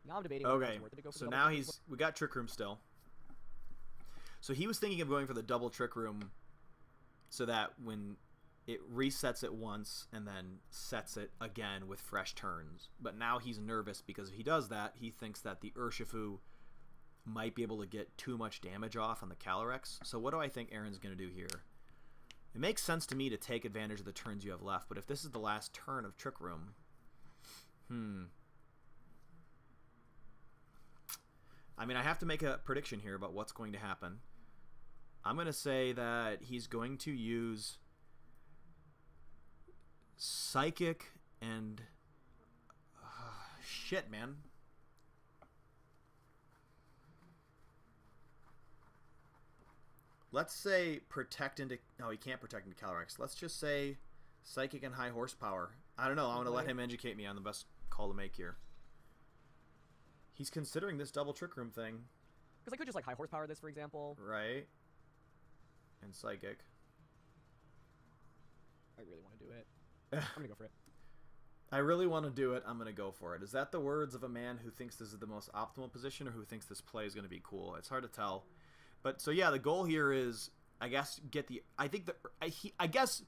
B: Now I'm debating. whether
A: Okay,
B: it's worth it to go for the
A: so
B: double
A: now
B: Trick Room.
A: we got Trick Room still. So he was thinking of going for the double Trick Room so that when it resets it once and then sets it again with fresh turns. But now he's nervous because if he does that, he thinks that the Urshifu might be able to get too much damage off on the Calyrex. So what do I think Aaron's going to do here? It makes sense to me to take advantage of the turns you have left, but if this is the last turn of Trick Room, I mean, I have to make a prediction here about what's going to happen. I'm going to say that he's going to use Psychic and... shit, man. Let's say Protect into... No, he can't Protect into Calyrex. Let's just say Psychic and High Horsepower. I don't know. I'm going to let him educate me on the best call to make here. He's considering this double Trick Room thing.
B: Because I could just like High Horsepower this, for example.
A: Right. And Psychic.
B: I really want to do it. I'm gonna go for it.
A: I really want to do it. I'm going to go for it. Is that the words of a man who thinks this is the most optimal position or who thinks this play is going to be cool? It's hard to tell. But so yeah, the goal here is, I guess, I guess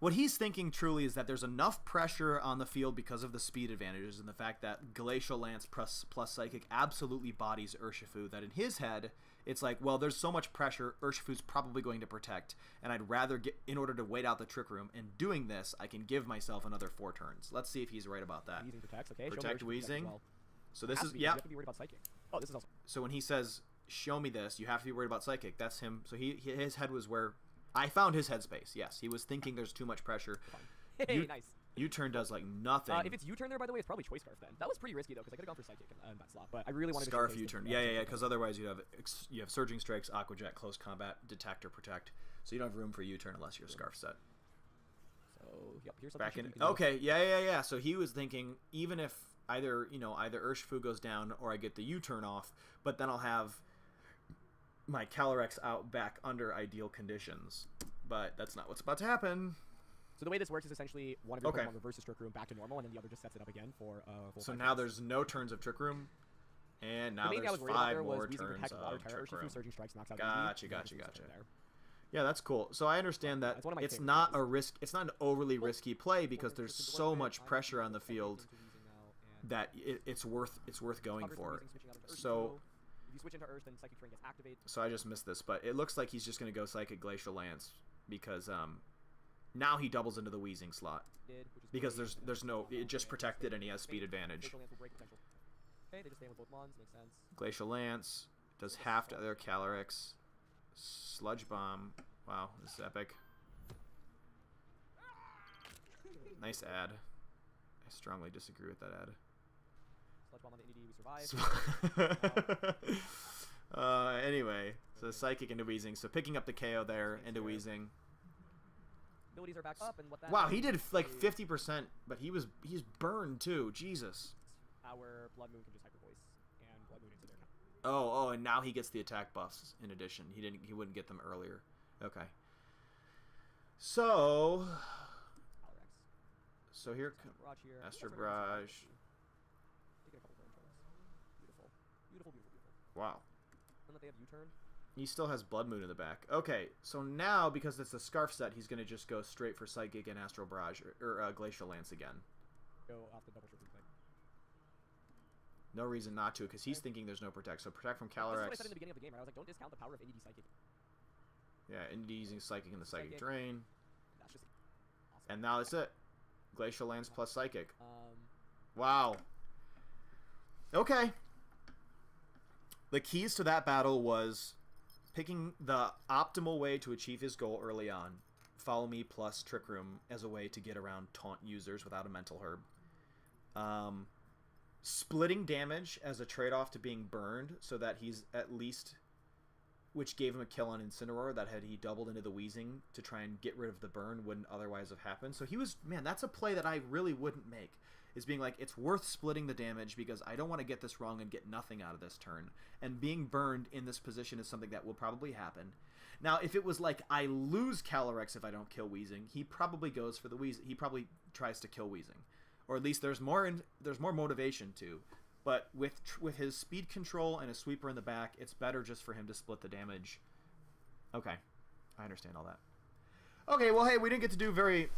A: what he's thinking truly is that there's enough pressure on the field because of the speed advantages and the fact that Glacial Lance plus Psychic absolutely bodies Urshifu, that in his head, it's like, well, there's so much pressure, Urshifu's probably going to Protect, and I'd rather get, in order to wait out the Trick Room, and doing this, I can give myself another 4 turns. Let's see if he's right about that.
B: Wheezing protects, okay.
A: Protect Wheezing.
B: Well.
A: So this is,
B: You
A: yeah.
B: have to be worried about Psychic. Oh, this is also.
A: So when he says, show me this, you have to be worried about Psychic. That's him. So his head was where I found his headspace. Yes, he was thinking there's too much pressure.
B: Hey, nice.
A: U-turn does like nothing.
B: If it's U-turn there, by the way, it's probably Choice Scarf then. That was pretty risky though, because I could have gone for Psychic in that slot, but I really wanted
A: Scarf
B: to
A: U-turn. Yeah, because otherwise you have Surging Strikes, Aqua Jet, Close Combat, Detect, or Protect. So you don't have room for U-turn unless you're Scarf set.
B: So yep, here's something.
A: Back in. Okay, yeah. So he was thinking even if either Urshifu goes down or I get the U-turn off, but then I'll have my Calyrex out back under ideal conditions. But that's not what's about to happen.
B: So the way this works is essentially one of your Pokemon reverses Trick Room back to normal, and then the other just sets it up again for full
A: So
B: 5
A: now
B: turns.
A: there's no turns of Trick Room, and now
B: the main thing I
A: there's
B: was worried about
A: 5
B: there was
A: more
B: Wheezing
A: turns
B: Protect Water
A: of
B: Terror
A: Trick Room.
B: Urshifu, Surging Strikes knocks out
A: Gotcha.
B: there.
A: Yeah, that's cool. So I understand that
B: It's one of my
A: it's
B: favorite
A: not
B: plays.
A: a risk. It's not an overly risky play because there's
B: Just
A: so
B: one
A: much
B: minute,
A: pressure
B: I'm
A: on the
B: gonna
A: field
B: into Wheezing now, and
A: that it's worth going
B: Converse
A: for.
B: Wheezing switching out into Urshifu.
A: So
B: If you switch into Ursh, then Psychic Terrain gets activated.
A: so I just missed this, but it looks like he's just gonna go Psychic Glacial Lance because now he doubles into the Wheezing slot
B: Which is
A: because
B: great.
A: there's no it just protected and he has speed advantage.
B: Glacial Lance will break potential. Okay, they just stay with both Mons, makes sense.
A: Glacial Lance does half to other Calyrex. Sludge Bomb. Wow, this is epic. Nice ad. I strongly disagree with that ad.
B: Sludge Bomb on the NED, we survive.
A: Anyway, so Psychic into Wheezing. So picking up the KO there into Wheezing.
B: Abilities are back up, and what that
A: Wow, he did
B: means
A: like
B: is
A: 50%, but he's burned too. Jesus.
B: Our Blood Moon can just Hyper Voice, and Blood Moon into their account.
A: Oh, and now he gets the attack buffs in addition. He wouldn't get them earlier. Okay. So
B: Calyrex.
A: here
B: Barrage here.
A: Astro
B: That's right,
A: Barrage.
B: Taking a couple turn turns. Beautiful.
A: Wow.
B: And that they have U-turn.
A: He still has Blood Moon in the back. Okay, so now, because it's a Scarf set, he's going to just go straight for Psychic and Astral Barrage, or Glacial Lance again.
B: Go off the double triple thing.
A: No reason not to, because he's thinking there's no Protect. So Protect from
B: This is what I
A: Calyrex.
B: said in the beginning of the game, right? I was like, don't discount the power of NED Psychic.
A: Yeah, and using Psychic in the Psychic
B: Psychic.
A: Drain.
B: That's just awesome.
A: And now that's it. Glacial Lance plus Psychic.
B: Um,
A: Wow. Okay. The keys to that battle was picking the optimal way to achieve his goal early on. Follow Me plus Trick Room as a way to get around taunt users without a mental herb. Splitting damage as a trade-off to being burned so that he's at least... Which gave him a kill on Incineroar that had he doubled into the Wheezing to try and get rid of the burn wouldn't otherwise have happened. So he was... Man, that's a play that I really wouldn't make. Is being like, it's worth splitting the damage because I don't want to get this wrong and get nothing out of this turn. And being burned in this position is something that will probably happen. Now, if it was like I lose Calyrex if I don't kill Weezing, he probably goes for the Weezing. He probably tries to kill Weezing, or at least there's more motivation to. But with his speed control and a sweeper in the back, it's better just for him to split the damage. Okay, I understand all that. Okay, well, hey, we didn't get to do very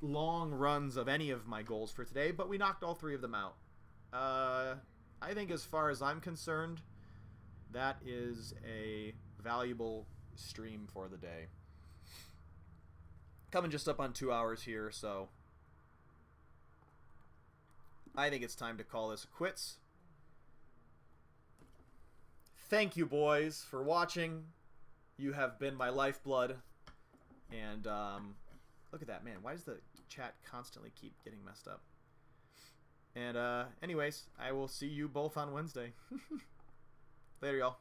A: long runs of any of my goals for today, but we knocked all 3 of them out. I think as far as I'm concerned, that is a valuable stream for the day. Coming just up on 2 hours here, so I think it's time to call this quits. Thank you, boys, for watching. You have been my lifeblood. And look at that, man. Why does the chat constantly keep getting messed up? And anyways, I will see you both on Wednesday. Later, y'all.